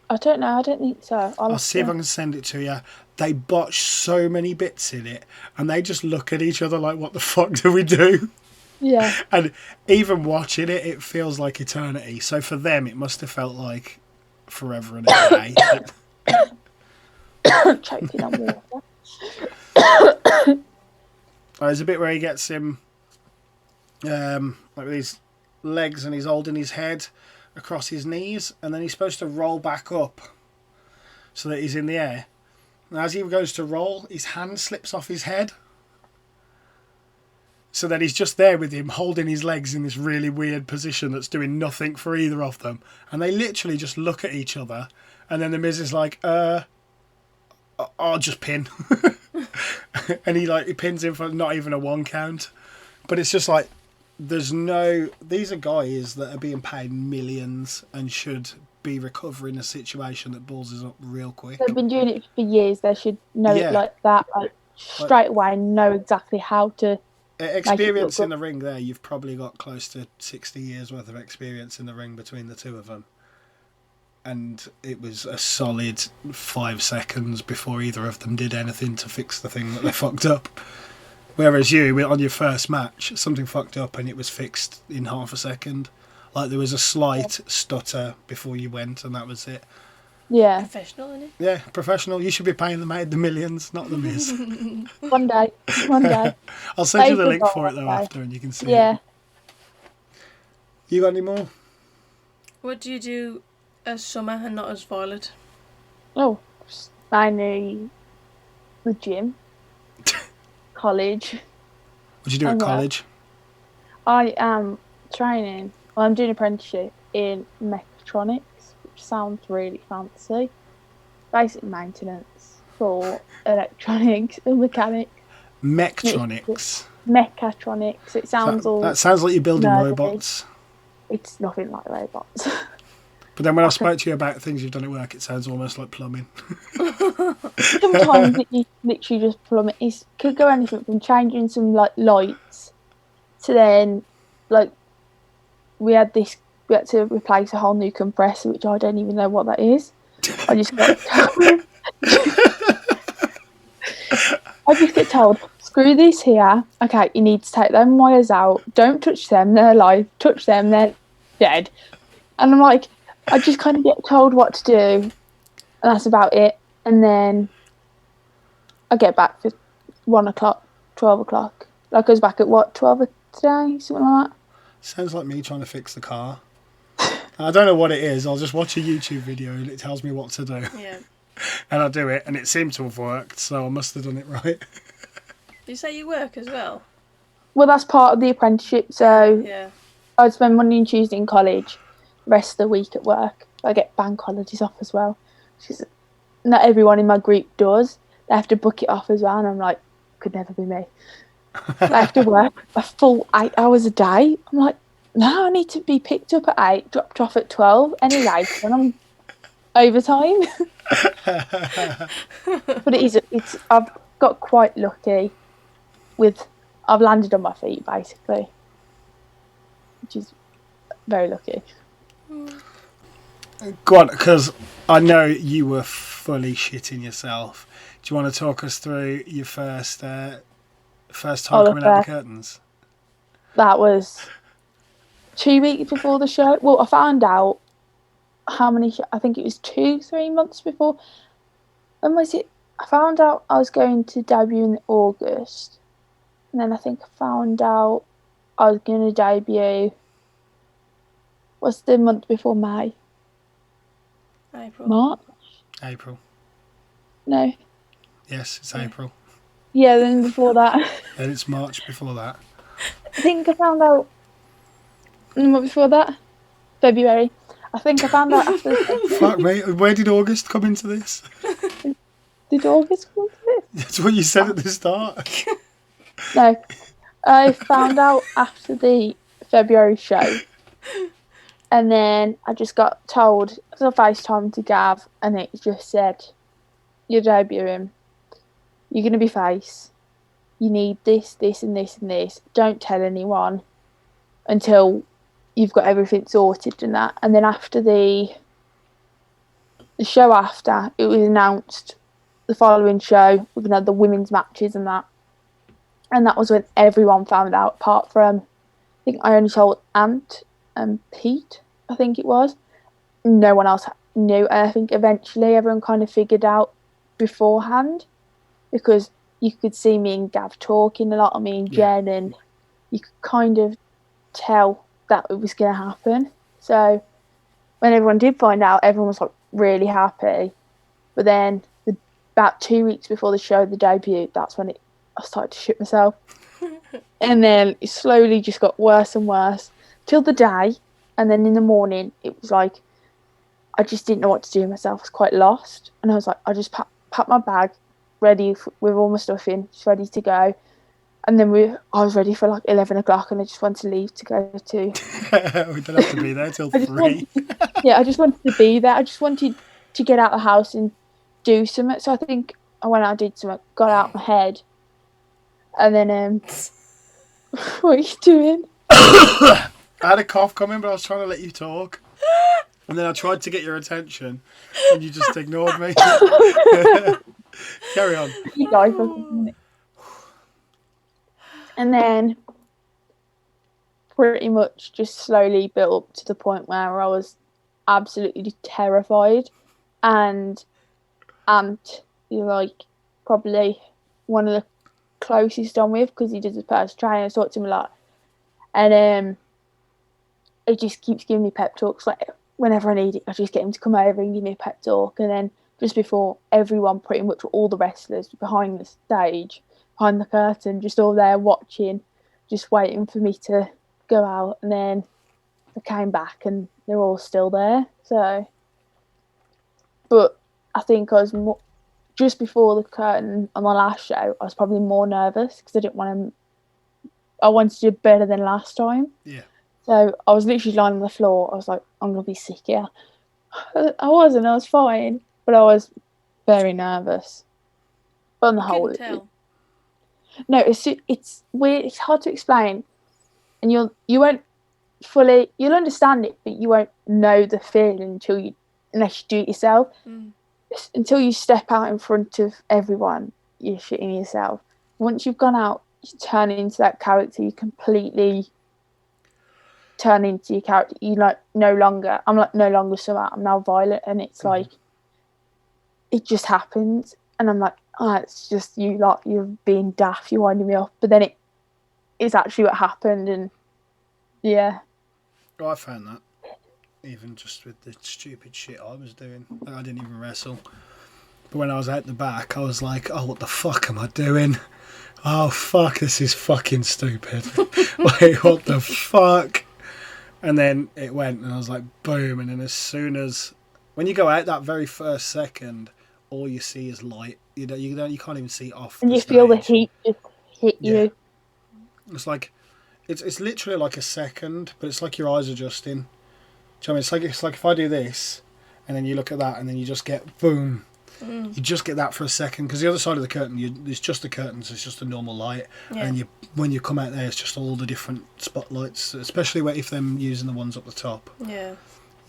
I don't know. I don't think so. I'll see if I can send it to you. They botched so many bits in it, and they just look at each other like, "What the fuck do we do?" Yeah. And even watching it, it feels like eternity. So for them, it must have felt like forever and a day. Choking on water. There's a bit where he gets him like with his legs and he's holding his head across his knees, and then he's supposed to roll back up so that he's in the air. And as he goes to roll, his hand slips off his head. So then he's just there with him holding his legs in this really weird position that's doing nothing for either of them. And they literally just look at each other, and then the Miz is like, I'll just pin. And he pins him for not even a 1 count. But it's just like, these are guys that are being paid millions and should be recovering a situation that balls us up real quick. They've been doing it for years. They should know it like that, straight away, and know exactly how to. Experience in the ring there, you've probably got close to 60 years worth of experience in the ring between the two of them. And it was a solid 5 seconds before either of them did anything to fix the thing that they fucked up. Whereas you, on your first match, something fucked up and it was fixed in half a second. Like there was a slight stutter before you went, and that was it. Yeah. Professional, isn't it? Yeah, professional. You should be paying them out the millions, not the Miz. One day. I'll send you the link for it though after, and you can see it. Yeah. You got any more? What do you do as Summer and not as Violet? Oh, mainly the gym, college. What do you do at college? I am training. Well, I'm doing an apprenticeship in mechatronics, which sounds really fancy. Basic maintenance for electronics and mechanics. Mechatronics. Mechatronics. It sounds that sounds like you're building nerdy. robots. It's nothing like robots. But then when I spoke to you about things you've done at work, it sounds almost like plumbing. Sometimes you literally just plumb it. It could go anything from changing some lights to then we had to replace a whole new compressor, which I don't even know what that is. I just get told, screw this here. Okay, you need to take them wires out. Don't touch them, they're alive. Touch them, they're dead. And I'm like, I just kind of get told what to do, and that's about it. And then I get back for 1 o'clock, 12 o'clock. I goes back at 12 today, something like that. Sounds like me trying to fix the car. I don't know what it is. I'll just watch a YouTube video and it tells me what to do. Yeah. And I do it, and it seemed to have worked, so I must have done it right. You say you work as well? Well, that's part of the apprenticeship. So Yeah. I'd spend Monday and Tuesday in college, the rest of the week at work. I get bank holidays off as well. Not everyone in my group does. They have to book it off as well, and I'm like, could never be me. I have to work a full 8 hours a day. I'm like, no, I need to be picked up at 8, dropped off at 12, any later, and I'm overtime. But I've got quite lucky I've landed on my feet, basically, which is very lucky. Go on, because I know you were fully shitting yourself. Do you want to talk us through your first time coming out the curtains? That was 2 weeks before the show. Well, I found out I think it was 2-3 months before. When was it? I found out I was going to debut in August. And then I think I found out I was going to debut. What's the month before May? April. March? April. No. Yes, it's April. Yeah, then before that. Then it's March before that. I think I found out the month before that. February. I think I found out after the Fuck me. Where did August come into this? Did August come to this? That's what you said at the start. No. I found out after the February show. And then I just got told, because I FaceTimed to Gav, and it just said, you're debuting. You're going to be face. You need this, this, and this, and this. Don't tell anyone until you've got everything sorted and that. And then after the show after, it was announced the following show, we're going to have the women's matches and that. And that was when everyone found out, apart from, I think I only told Ant and Pete, I think it was. No one else knew. And I think eventually everyone kind of figured out beforehand, because you could see me and Gav talking a lot, of me and Jen, and you could kind of tell that it was going to happen. So when everyone did find out, everyone was like really happy. But then about 2 weeks before the show, the debut, that's when I started to shit myself. And then it slowly just got worse and worse till the day. And then in the morning, it was like I just didn't know what to do with myself. I was quite lost. And I was like, I just packed my bag, ready with all my stuff in, just ready to go. And then I was ready for like 11 o'clock, and I just wanted to leave to go to... We don't have to be there till 3. I just wanted to be there. I just wanted to get out of the house and do something. So I think I went out and did something, got out my head. And then, what are you doing? I had a cough coming, but I was trying to let you talk. And then I tried to get your attention, and you just ignored me. Carry on. You guys for a minute. And then pretty much just slowly built up to the point where I was absolutely terrified. And Ant, you're like probably one of the closest I'm with, because he does his personal training. I talk to him a lot. And he just keeps giving me pep talks. Like whenever I need it, I just get him to come over and give me a pep talk. And then just before everyone, pretty much all the wrestlers behind the stage, behind the curtain, just all there watching, just waiting for me to go out. And then I came back and they're all still there. So, but I think I was more, just before the curtain on my last show, I was probably more nervous because I wanted to do better than last time. Yeah. So I was literally lying on the floor. I was like, I'm going to be sick here. I wasn't. I was fine. But I was very nervous. But on the whole... No, it's weird. It's hard to explain. And you won't fully... You'll understand it, but you won't know the feeling unless you do it yourself. Until you step out in front of everyone, you're shitting yourself. Once you've gone out, you turn into that character. You completely turn into your character. I'm like no longer Summer. I'm now Violet, and it's like it just happens. And I'm like, oh, it's just you. Like you're being daft. You're winding me up. But then it's actually what happened, and yeah. Well, I found that. Even just with the stupid shit I was doing. I didn't even wrestle. But when I was out the back, I was like, oh, what the fuck am I doing? Oh, fuck, this is fucking stupid. Like, what the fuck? And then it went, and I was like, boom. And then as soon as... When you go out that very first second, all you see is light. You can't even see off and the you stage. feel the heat just hit you. It's like... It's literally like a second, but it's like your eyes adjusting. Do you know what I mean? It's like if I do this, and then you look at that, and then you just get boom, You just get that for a second, because the other side of the curtain, it's just the curtains, it's just a normal light, and when you come out there, it's just all the different spotlights, especially if they're using the ones up the top. Yeah.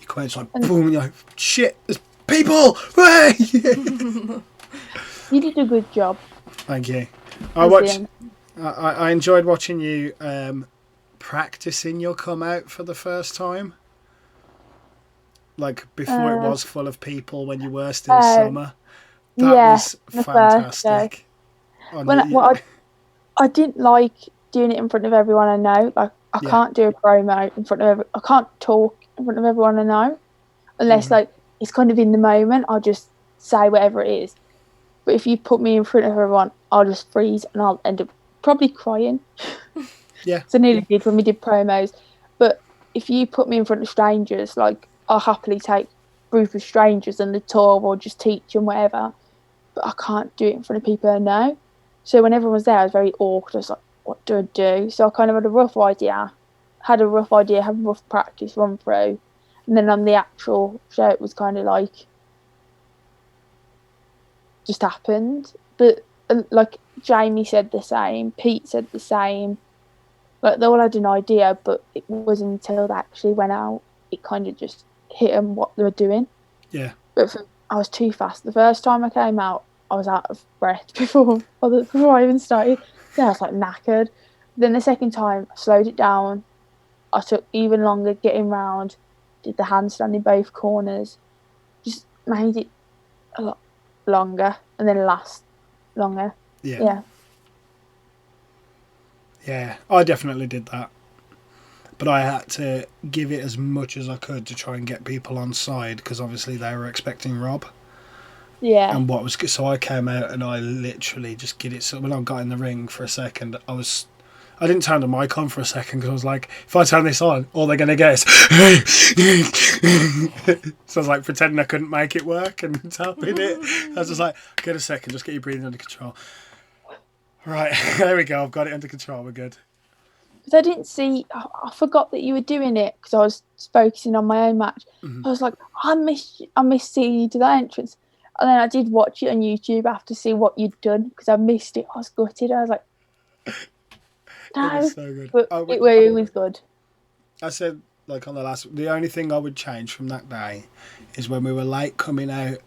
You come out, it's like boom, and you're like, shit, there's people! Hey! You did a good job. Thank you. I enjoyed watching you practicing your come out for the first time. Like before it was full of people, when you were still summer. That was fantastic. I didn't like doing it in front of everyone I know. Like I can't do a promo in front of I can't talk in front of everyone I know unless like it's kind of in the moment. I'll just say whatever it is. But if you put me in front of everyone, I'll just freeze and I'll end up probably crying. Yeah. So I nearly did when we did promos. But if you put me in front of strangers, like I'll happily take a group of strangers on the tour or just teach them whatever. But I can't do it in front of people I know. So when everyone was there, I was very awkward. I was like, what do I do? So I kind of had a rough idea, had a rough practice run through. And then on the actual show, it was kind of like, just happened. But like Jamie said the same, Pete said the same. Like they all had an idea, but it wasn't until they actually went out, it kind of just hit them what they were doing. Yeah. But I was too fast. The first time I came out, I was out of breath before I even started. Yeah, I was like knackered. Then the second time, I slowed it down. I took even longer getting round. Did the handstand in both corners. Just made it a lot longer, and then last longer. Yeah. Yeah, I definitely did that. But I had to give it as much as I could to try and get people on side, because obviously they were expecting Rob. Yeah. And so I came out and I literally just get it. So when I got in the ring for a second, I didn't turn the mic on for a second because I was like, if I turn this on, all they're going to get is so I was like pretending I couldn't make it work and tapping it. I was just like, get a second, just get your breathing under control. Right, there we go, I've got it under control, we're good. Because I didn't see, I forgot that you were doing it because I was focusing on my own match. I was like, I missed seeing you do that entrance. And then I did watch it on YouTube after seeing what you'd done because I missed it. I was gutted. I was like, no. It was so good. But it was good. I said, like on the only thing I would change from that day is when we were late coming out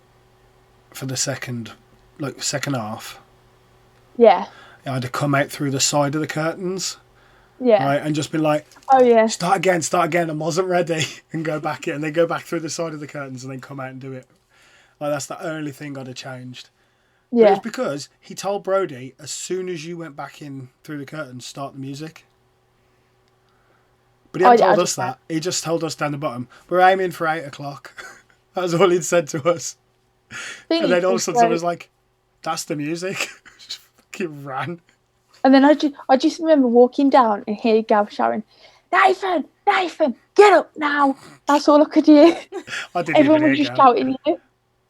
for the second half. Yeah. I had to come out through the side of the curtains. Yeah. Right, and just been like, oh yeah, start again, I wasn't ready, and go back in, and then go back through the side of the curtains and then come out and do it. Like that's the only thing I'd have changed. Yeah. But it's because he told Brody as soon as you went back in through the curtains, start the music. But he hadn't told us that. He just told us down the bottom, we're aiming for 8 o'clock. That was all he'd said to us. And then all of a sudden I was like, that's the music. Just fucking ran. And then I just remember walking down and hearing Gav shouting, Nathan, get up now. That's all I could hear. Everyone was just shouting you.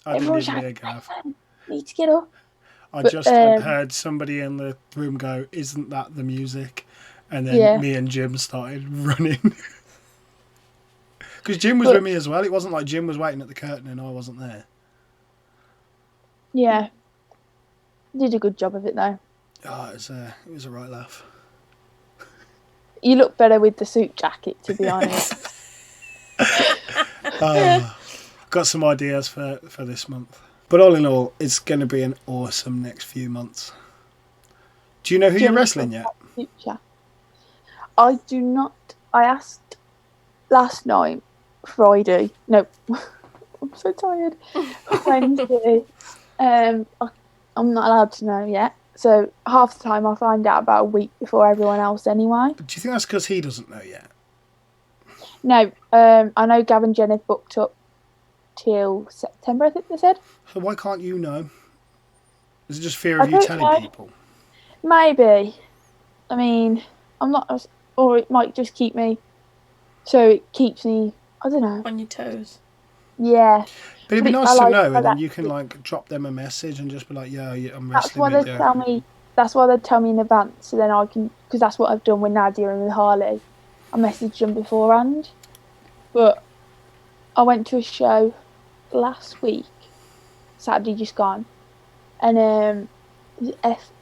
I didn't even hear Gav. Nathan, you need to get up. I just heard somebody in the room go, isn't that the music? And then me and Jim started running. Because Jim was with me as well. It wasn't like Jim was waiting at the curtain and I wasn't there. Yeah. Did a good job of it though. Oh, it was a right laugh. You look better with the suit jacket, to be honest. Got some ideas for this month. But all in all, it's going to be an awesome next few months. Do you know who you're wrestling yet? Future. I do not. I asked last night, Friday. No, I'm so tired. Wednesday. I'm not allowed to know yet. So half the time I'll find out about a week before everyone else anyway. Do you think that's because he doesn't know yet? No, I know Gavin and Jen have booked up till September, I think they said. So why can't you know? Is it just fear of you telling people? Maybe. I mean, I'm not... Or it might just keep me... So it keeps me... I don't know. On your toes. Yeah. But it'd be nice to know, and then you can like drop them a message and just be like, yeah, I'm wrestling with you. That's why they tell me in advance, so then I can... Because that's what I've done with Nadia and with Harley. I messaged them beforehand. But I went to a show last week, Saturday just gone, and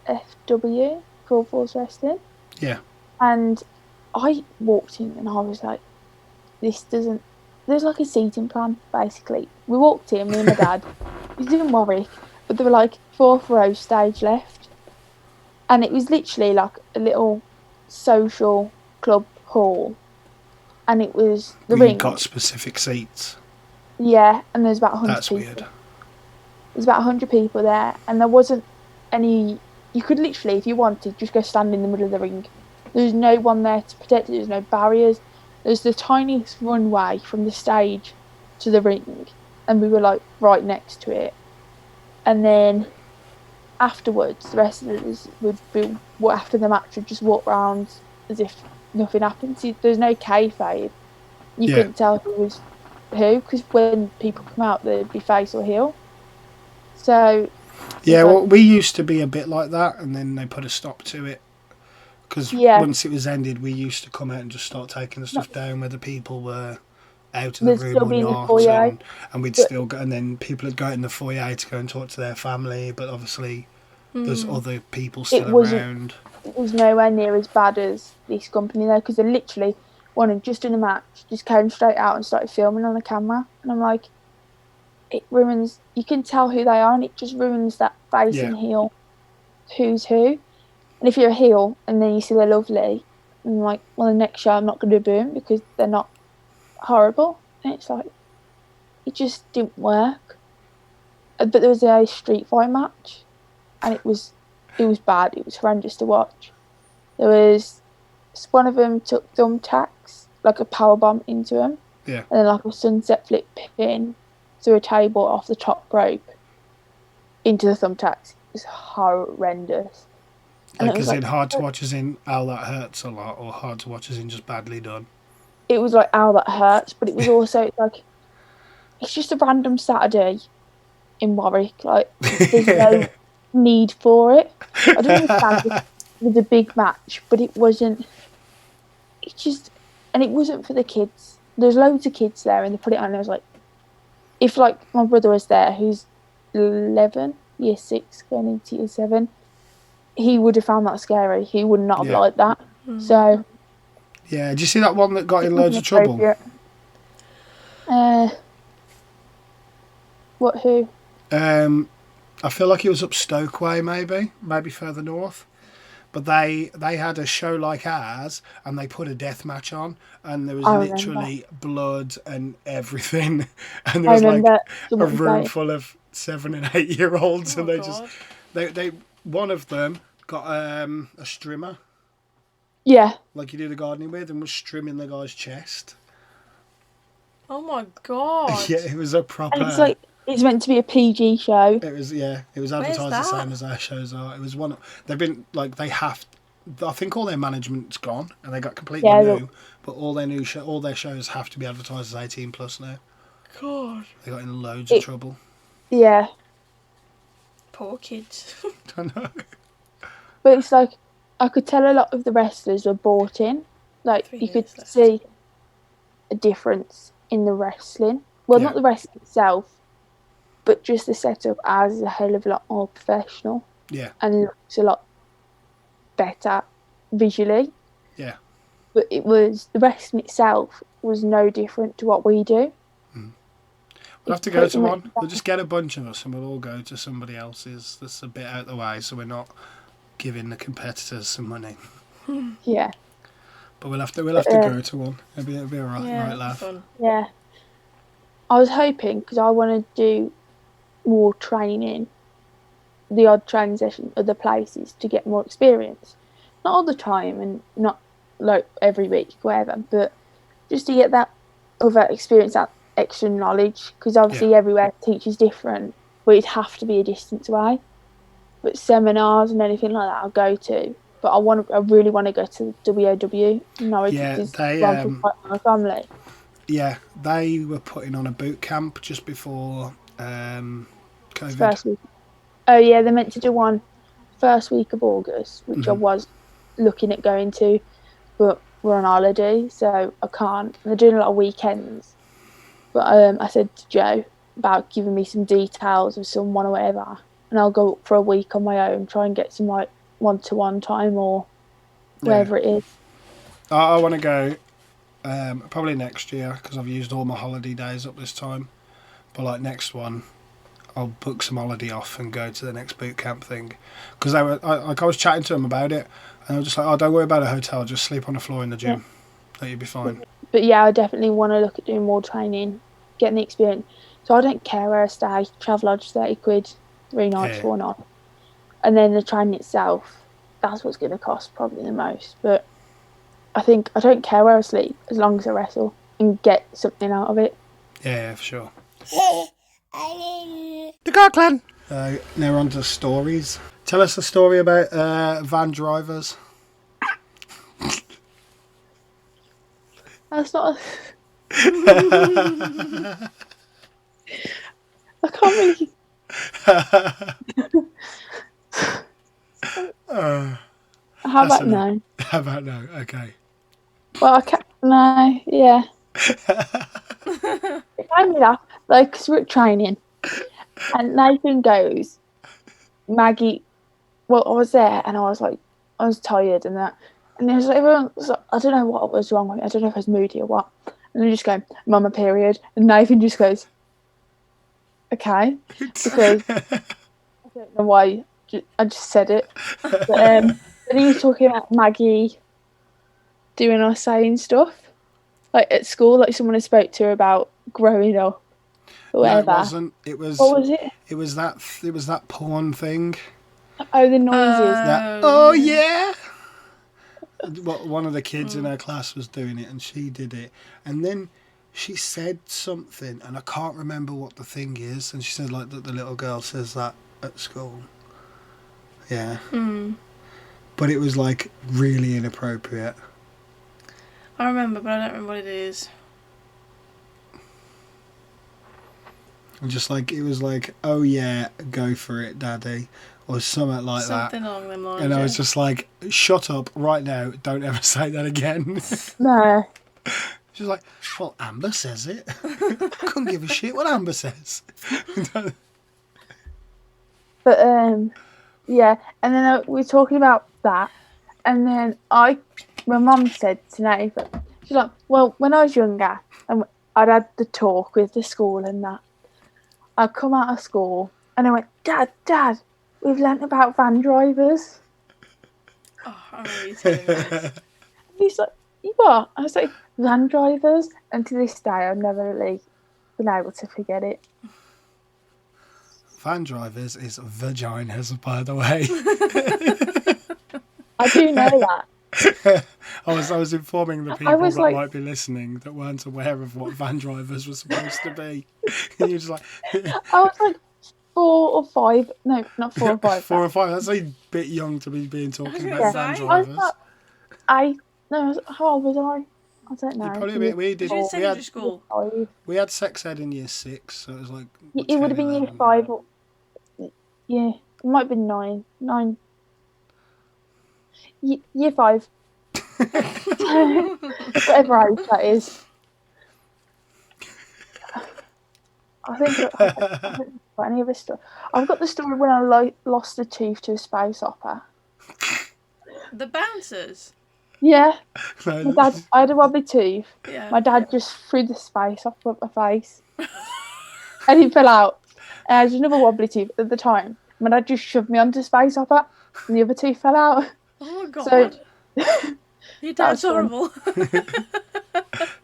FFW, Full Force Wrestling. Yeah. And I walked in and I was like, this doesn't. There's like a seating plan basically. We walked in, me and my dad. We didn't worry, but there were like 4th row stage left, and it was literally like a little social club hall, and it was the We ring. got specific seats. Yeah, and there's about 100 That's people. weird. There's about 100 people there, and there wasn't any. You could literally, if you wanted, just go stand in the middle of the ring. There's no one there to protect it. There's no barriers. There's the tiniest runway from the stage to the ring, and we were like right next to it. And then afterwards, the rest of us would be, after the match, would just walk around as if nothing happened. See, there's no kayfabe. You couldn't tell who was who, because when people come out, they'd be face or heel. So yeah, well, we used to be a bit like that, and then they put a stop to it. Because once it was ended, we used to come out and just start taking the stuff down where the people were out of the room or not, and we'd still go, and then people would go out in the foyer to go and talk to their family. But obviously, there's other people still around. It was nowhere near as bad as this company though, because they literally wanted just in a match, just came straight out and started filming on the camera, and I'm like, it ruins. You can tell who they are, and it just ruins that face and heel. Who's who? And if you're a heel and then you see they're lovely, and like, well, the next show I'm not going to boo them because they're not horrible. And it's like, it just didn't work. But there was a street fight match, and it was bad. It was horrendous to watch. There was one of them took thumbtacks, like a power bomb into him, and then like a sunset flip pin through a table off the top rope into the thumbtacks. It was horrendous. Like, as in hard to watch, as in, ow, that hurts a lot, or hard to watch, as in just badly done? It was like, ow, that hurts, but it was also like, it's just a random Saturday in Warwick. Like, there's no need for it. I don't understand it was a big match, but it wasn't. It just, and it wasn't for the kids. There's loads of kids there, and they put it on, and I was like, if like my brother was there, who's 11, year 6, going into year 7, he would have found that scary. He would not have liked that. So. Yeah, did you see that one that got in loads of trouble? What, who? I feel like it was up Stokeway, maybe further north. But they had a show like ours, and they put a death match on, and there was literally blood and everything, and there was like a room full of 7 and 8 year olds, and they one of them got a strimmer. Yeah. Like you do the gardening with, and was trimming the guy's chest. Oh my god. Yeah, it was a proper. And it's like, it's meant to be a PG show. It was, it was advertised the same as our shows are. It was one. They've been like, they have. I think all their management's gone, and they got completely new. But all their shows have to be advertised as 18 plus now. God. They got in loads of trouble. Yeah. Poor kids. I know. But it's like, I could tell a lot of the wrestlers were bought in. Like, you could see a difference in the wrestling. Well, not the wrestling itself, but just the setup as a hell of a lot more professional. Yeah. And looks a lot better visually. Yeah. But the wrestling itself was no different to what we do. We'll have to go to one. We'll just get a bunch of us and we'll all go to somebody else's that's a bit out of the way, so we're not giving the competitors some money. Yeah. But we'll have to go to one. It'll be alright, right laugh. Fun. Yeah. I was hoping, because I want to do more training, the odd training session, other places to get more experience. Not all the time and not like every week, whatever, but just to get that other experience, that extra knowledge, because obviously everywhere teaches different, but it'd have to be a distance away. But seminars and anything like that I'll go to. But I really want to go to WOW in Norwich. Yeah, my family. Yeah, they were putting on a boot camp just before COVID. First week. Oh yeah, they're meant to do one first week of August, which I was looking at going to, but we're on holiday, so I can't. They're doing a lot of weekends. But I said to Joe, about giving me some details of someone or whatever, and I'll go for a week on my own, try and get some like one-to-one time or wherever it is. I want to go probably next year because I've used all my holiday days up this time. But like next one, I'll book some holiday off and go to the next boot camp thing. Because I was chatting to them about it, and I was just like, oh, don't worry about a hotel, just sleep on the floor in the gym. That you'll be fine. But yeah, I definitely want to look at doing more training, getting the experience. So I don't care where I stay, travel lodge, 30 quid, 3 nights, 4 nights. And then the training itself, that's what's going to cost probably the most. But I think I don't care where I sleep as long as I wrestle and get something out of it. Yeah, for sure. The Carr clan. Now we're on to stories. Tell us a story about van drivers. That's not. I can't really. How about no? How about no? Okay. Well, I can't. No, yeah. It made me laugh, like, because we're at training, and Nathan goes, Maggie. Well, I was there, and I was like, I was tired, and that, and there was like, everyone was like, I don't know what was wrong with me. I don't know if I was moody or what. And I just go, "Mama, period," and Nathan just goes, "Okay," because I don't know why. I just said it. But then he was talking about Maggie doing or saying stuff, like at school, like someone had spoke to her about growing up or whatever. No, it wasn't. It was. What was it? It was that porn thing. Oh, the noises. Oh yeah. Well, one of the kids in her class was doing it, and she did it, and then she said something, and I can't remember what the thing is, and she said like that the little girl says that at school. Yeah. But it was like really inappropriate. I remember, but I don't remember what it is. And just like, it was like, oh yeah, go for it, daddy. Or something like that. Something along them lines. And I was just like, shut up right now, don't ever say that again. No. She's like, well, Amber says it. I couldn't give a shit what Amber says. But yeah, and then we were talking about that, and then my mum said to Nathan, she's like, well, when I was younger, and I'd had the talk with the school and that, I'd come out of school, and I went, Dad, we've learnt about van drivers. Oh, I remember you telling me this. He's like, you what? I was like, van drivers, and to this day, I've never really been able to forget it. Van drivers is vaginas, by the way. I do know that. I was informing the people that like, might be listening that weren't aware of what van drivers were supposed to be. And you're just like... I was like 4 or 5. No, not 4 or 5. 4 or 5. That's a bit young to be talking about van drivers. How old was I? I don't know. Probably we had sex ed in year 6, so it was like... It would have been year 5 or... Yeah, it might have been 9. Year 5. Whatever age that is. I think any of this stuff. I've got the story when I lost a tooth to a space opera. The bouncers? Yeah. My dad, I had a wobbly tooth. Yeah. My dad just threw the space opera up my face. And he fell out. And I had another wobbly tooth at the time. My dad just shoved me onto space opera and the other tooth fell out. Oh my god. Your dad's horrible.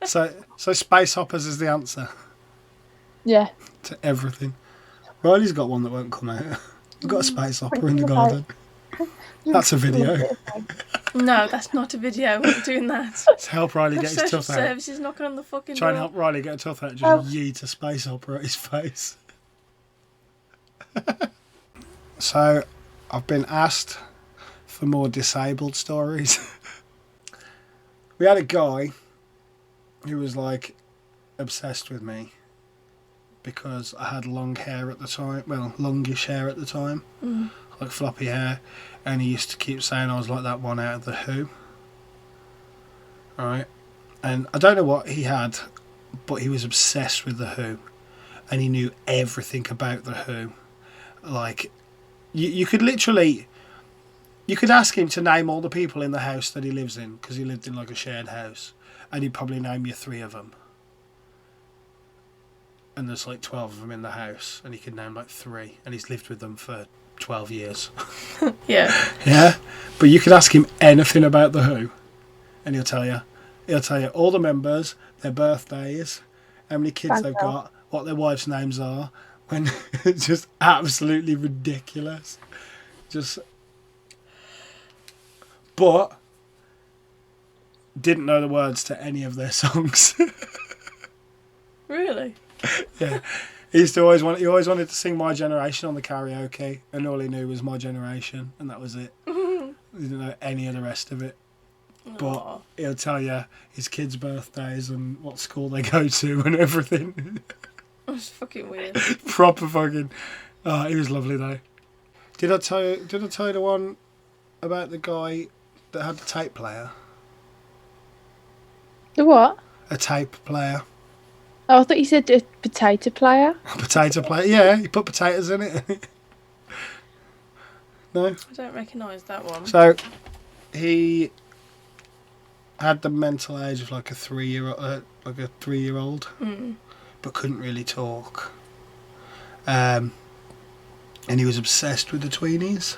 So space hoppers is the answer. Yeah. To everything. Riley's got one that won't come out. We've got a space opera in the garden. That's a video. No, that's not a video. I'm not doing that. To help Riley get his tooth out. Services knocking on the fucking Try and door. help Riley get a tooth out. Just yeet a space opera at his face. So, I've been asked for more disabled stories. We had a guy who was like obsessed with me because I had long hair at the time. Well, longish hair at the time. Like floppy hair. And he used to keep saying I was like that one out of The Who. Alright. And I don't know what he had, but he was obsessed with The Who. and he knew everything about the Who. Like, you could literally, you could ask him to name all the people in the house that he lives in, because he lived in like a shared house, and he'd probably name you 3 of them. And there's like 12 of them in the house, and he could name like 3, and he's lived with them for 12 years. Yeah. Yeah, but you could ask him anything about the Who, and he'll tell you. He'll tell you all the members, their birthdays, how many kids they've got, what their wives' names are. When it's just absolutely ridiculous. But didn't know the words to any of their songs. Really? Yeah. He always wanted to sing My Generation on the karaoke, and all he knew was My Generation, and that was it. He didn't know any of the rest of it. But he'll tell you his kids' birthdays and what school they go to and everything. That's fucking weird. Proper fucking. He was lovely though. Did I tell you the one about the guy that had the tape player? The what? A tape player. Oh, I thought you said a potato player. A potato player. Yeah, he put potatoes in it. No. I don't recognise that one. So he had the mental age of like a 3-year-old, but couldn't really talk. And he was obsessed with the tweenies.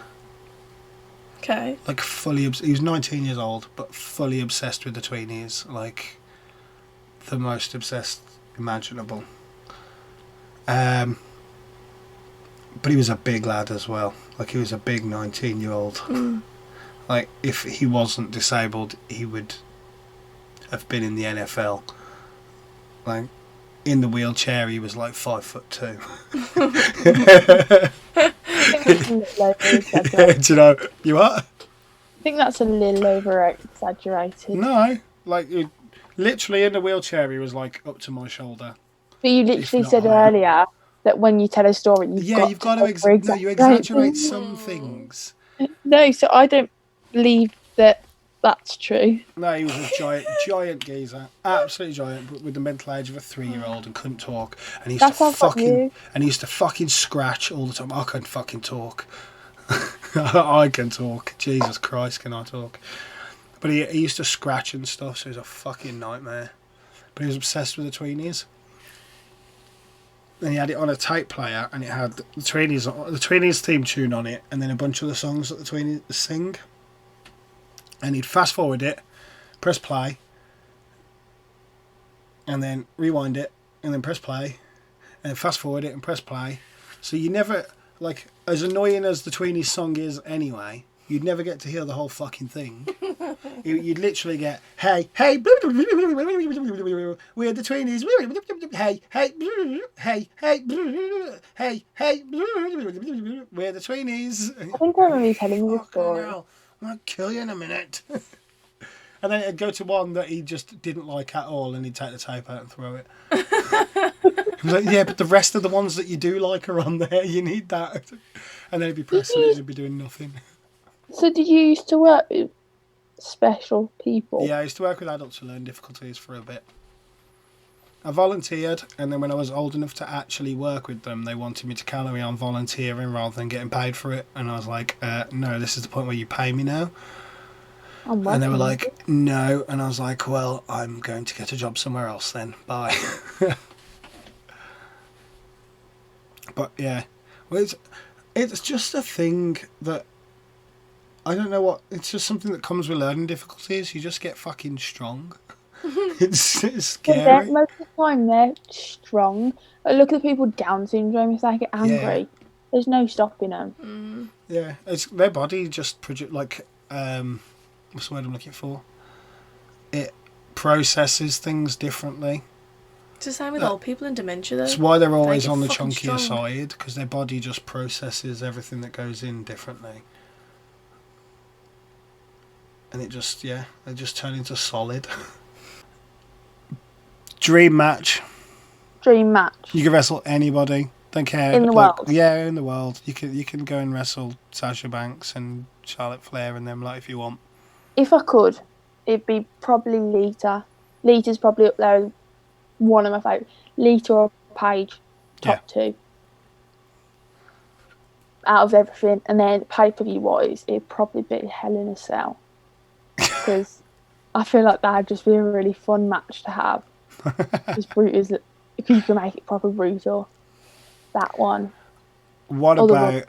Okay. Like fully, he was 19 years old, but fully obsessed with the tweenies. Like the most obsessed imaginable. But he was a big lad as well. Like he was a big 19-year-old. Like if he wasn't disabled, he would have been in the NFL. Like in the wheelchair, he was like 5'2". Do you know? You what? I think that's a little over exaggerated. No, like literally in the wheelchair, he was like up to my shoulder. But you literally said earlier that when you tell a story, you've got to you exaggerate some things. No, so I don't believe that that's true. No, he was a giant geezer, absolutely giant, but with the mental age of a 3-year-old and couldn't talk. And he used to fucking scratch all the time. I couldn't fucking talk. I can talk. Jesus Christ, can I talk? But he used to scratch and stuff, so he was a fucking nightmare. But he was obsessed with the tweenies. And he had it on a tape player, and it had the Tweenies theme tune on it, and then a bunch of the songs that the Tweenies sing. And he'd fast forward it, press play, and then rewind it, and then press play, and then fast forward it and press play. So you never, like, as annoying as the Tweenies song is anyway, you'd never get to hear the whole fucking thing. You'd literally get, hey, we're the Tweenies, hey, we're the Tweenies. I think I remember you telling me the story. Hell, I'm going to kill you in a minute. And then it'd go to one that he just didn't like at all, and he'd take the tape out and throw it. He was like, yeah, but the rest of the ones that you do like are on there, you need that. And then he'd be pressing it and he'd be doing nothing. So did you used to work with special people? Yeah, I used to work with adults with learning difficulties for a bit. I volunteered, and then when I was old enough to actually work with them, they wanted me to carry on volunteering rather than getting paid for it. And I was like, no, this is the point where you pay me now. And they were like, no. And I was like, well, I'm going to get a job somewhere else then. Bye. But yeah, well, it's just a thing that, I don't know what, it's just something that comes with learning difficulties. You just get fucking strong. It's scary. Most of the time they're strong. But look at the people with Down syndrome. If they get angry, there's no stopping them. Yeah, it's their body just produce like what's the word I'm looking for? It processes things differently. It's the same with old people in dementia, though. That's why they're always on the fucking chunkier strong. side, because their body just processes everything that goes in differently. And it just, they just turn into solid. Dream match. Dream match. You can wrestle anybody. Don't care. In the world. Yeah, in the world. You can go and wrestle Sasha Banks and Charlotte Flair and them if you want. If I could, it'd be probably Lita. Lita's probably up there as one of my favourites. Lita or Paige. top two out of everything. And then pay-per-view wise, it'd probably be Hell in a Cell, because I feel like that'd just be a really fun match to have. Because brutal, if you can make it proper brutal, that one. What about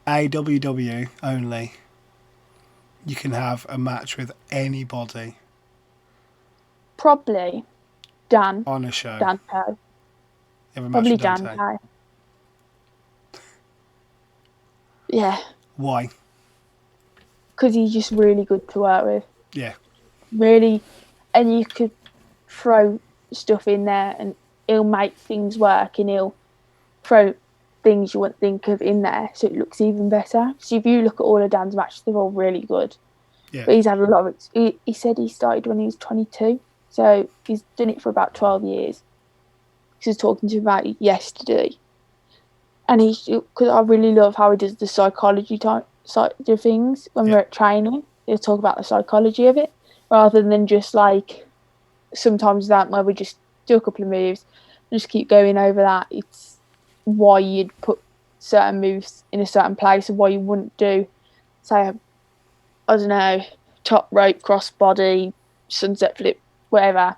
AWW only? You can have a match with anybody Probably Dan. on a show. Dante. You have a match Probably with Dante. Dante. Yeah, Why? because he's just really good to work with. Yeah. Really, and you could throw stuff in there and he'll make things work, and he'll throw things you wouldn't think of in there so it looks even better. So if you look at all of Dan's matches, they're all really good. Yeah. But he's had a lot of he said he started when he was 22, so he's done it for about 12 years. He was talking to me about it yesterday, and because I really love how he does the psychology side of things when we're at training. He'll talk about the psychology of it rather than just like sometimes that where we just do a couple of moves and just keep going over that. It's why you'd put certain moves in a certain place and why you wouldn't do, say, I don't know, top rope, crossbody, sunset flip, whatever,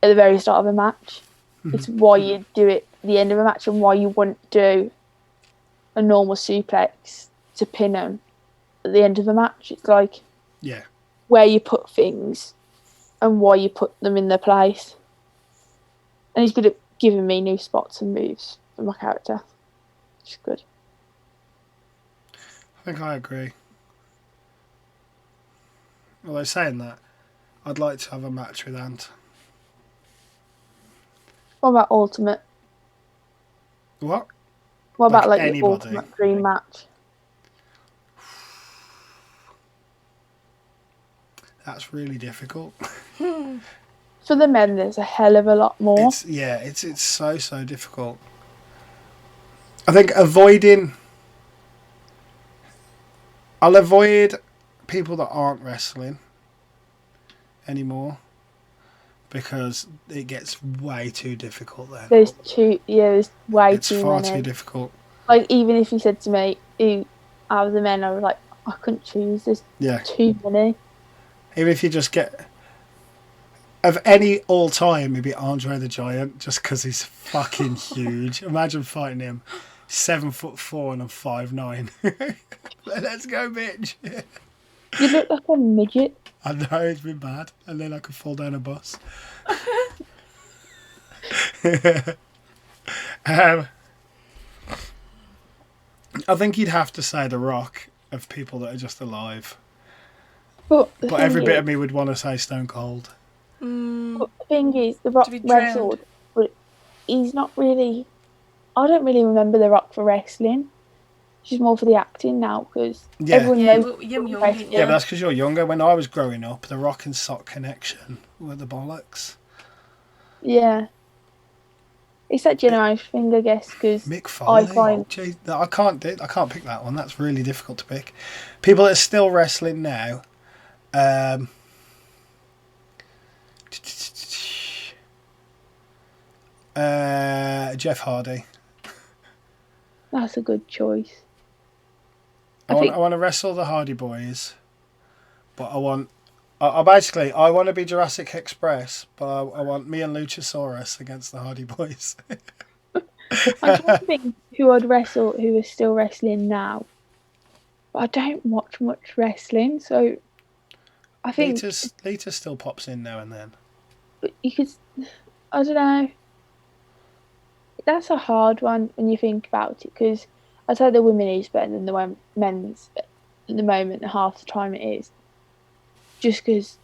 at the very start of a match. Mm-hmm. It's why you do it at the end of a match and why you wouldn't do a normal suplex to pin them at the end of a match. It's like where you put things and why you put them in their place. And he's good at giving me new spots and moves for my character, which is good. I think I agree. Although saying that, I'd like to have a match with Ant. What about Ultimate? What? What about like anybody? The Ultimate Dream match? That's really difficult. For the men, there's a hell of a lot more. It's so difficult. I think I'll avoid people that aren't wrestling anymore because it gets way too difficult then. There's way it's too many. It's far too difficult. Like, even if you said to me, who out of the men, I was like, I couldn't choose. There's too many. Even if you just get... Of any all time, it'd be Andre the Giant, just because he's fucking huge. Imagine fighting him. 7'4" and I'm 5'9". Let's go, bitch. You look like a midget. I know, it's been bad. And then I could fall down a bus. I think you'd have to say The Rock of people that are just alive. But every bit of me would want to say Stone Cold. But the thing is, The Rock wrestled, but he's not really... I don't really remember The Rock for wrestling. She's more for the acting now, because everyone knows... Yeah, but that's because you're younger. When I was growing up, The Rock and Sock Connection were the bollocks. Yeah. It's that generation thing, I guess, because Mick Foley. I can't pick that one. That's really difficult to pick. People that are still wrestling now... Jeff Hardy. That's a good choice. I want to wrestle the Hardy Boys, but I want to be Jurassic Express, but I want me and Luchasaurus against the Hardy Boys. I'm trying to think who I'd wrestle who is still wrestling now. But I don't watch much wrestling, so I think Lita still pops in now and then. But you could, I don't know. That's a hard one when you think about it, because I'd say the women is better than the men's at the moment. Half the time it is, just because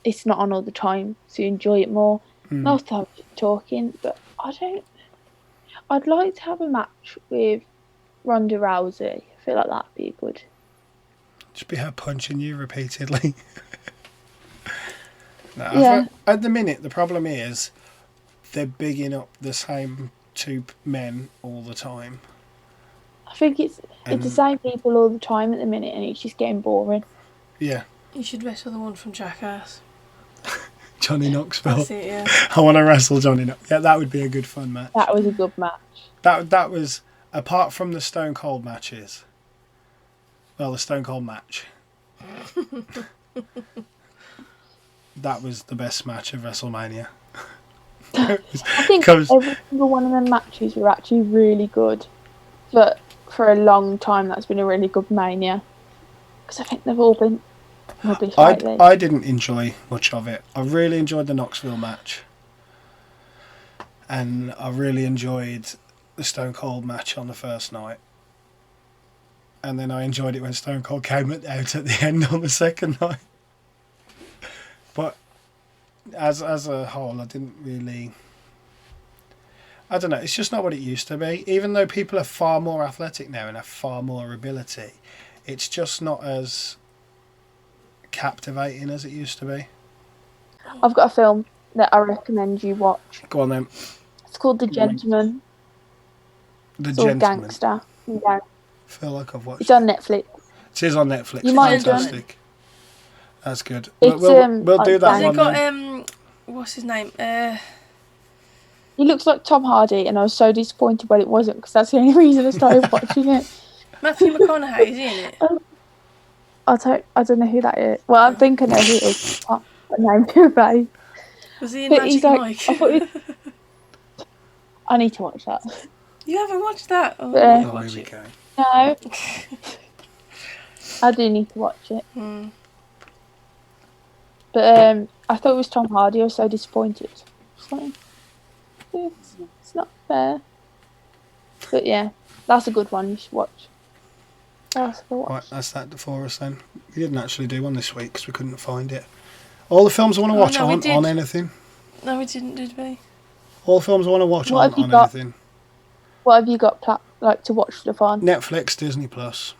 it's not on all the time, so you enjoy it more. Half the time talking, but I'd like to have a match with Ronda Rousey. I feel like that'd be good. Just be her punching you repeatedly. At the minute, the problem is they're bigging up the same two men all the time. I think it's the same people all the time at the minute, and it's just getting boring. Yeah. You should wrestle the one from Jackass. Johnny Knoxville. That's it, yeah. I want to wrestle Johnny Knoxville. Yeah, that would be a good fun match. That was a good match. That was, apart from the Stone Cold matches, well, the Stone Cold match. That was the best match of WrestleMania. I think every single one of them matches were actually really good. But for a long time, that's been a really good Mania. Because I think they've all been rubbish lately. I didn't enjoy much of it. I really enjoyed the Knoxville match. And I really enjoyed the Stone Cold match on the first night. And then I enjoyed it when Stone Cold came out at the end on the second night. But as a whole, I didn't really... I don't know, it's just not what it used to be. Even though people are far more athletic now and have far more ability, it's just not as captivating as it used to be. I've got a film that I recommend you watch. Go on then. It's called The Gentleman. The It's all Gentleman. gangster. Yeah. I feel like I've watched It's on Netflix. It is on Netflix. You might have done Fantastic. That's good. It's, We'll do that Has one it got, then. what's his name? He looks like Tom Hardy, and I was so disappointed when it wasn't, because that's the only reason I started watching it. Matthew McConaughey, is he in it? I don't know who that is. Well, I think I know who it is. I can't name to face. Was he in But Magic he's like, Mike? I need to watch that. You haven't watched that? Oh, But, I need to Oh, watch here we it. go. No. I do need to watch it. Hmm. But I thought it was Tom Hardy. I was so disappointed. So, it's not fair. But yeah, that's a good one you should watch. That's a good one. Right, that's that for us then. We didn't actually do one this week because we couldn't find it. All the films I want to watch no, we aren't did. on anything. No, we didn't, did we? All the films I want to watch What aren't have you on got? anything. What have you got to watch stuff on? Netflix, Disney Plus,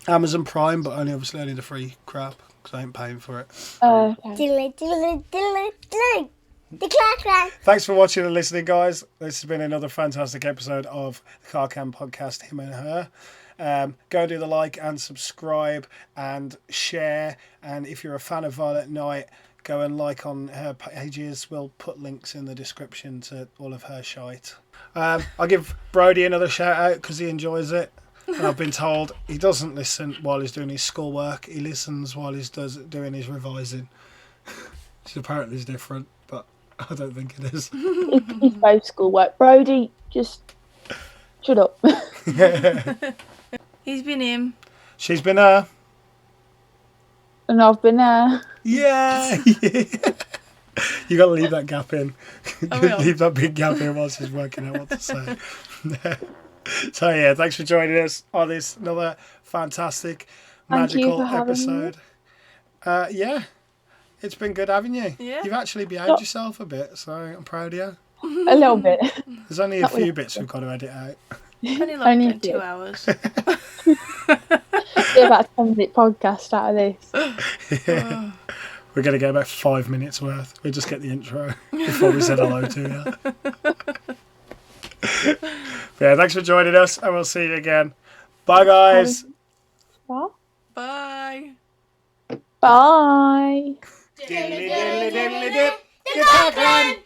Amazon Prime, but only the free crap because I ain't paying for it. Okay. Thanks for watching and listening, guys. This has been another fantastic episode of the Carr podcast, Him and Her. Go and do the like and subscribe and share. And if you're a fan of Violet Nyte, go and like on her pages. We'll put links in the description to all of her shite. I'll give Brody another shout out because he enjoys it. And I've been told he doesn't listen while he's doing his schoolwork. He listens while he's doing his revising. Which apparently is different, but I don't think it is. It's both schoolwork. Brody, just shut up. He's been him. She's been her. And I've been Yeah. You got to leave that gap in. I will. Leave that big gap in while she's working out what to say. So yeah, thanks for joining us on this another fantastic, Thank you magical for having episode. Yeah, it's been good having you. Yeah. You've actually behaved yourself a bit, so I'm proud of you. a little bit. There's only a Not few really. bits we've got to edit out. Only like Only a 2 bit. hours. Get about a 10-minute podcast out of this. We're going to get about 5 minutes worth. We'll just get the intro before we said hello to you. Yeah, thanks for joining us, and we'll see you again. Bye, guys. What? Bye. Bye. Diddly diddly diddly dip. Get back,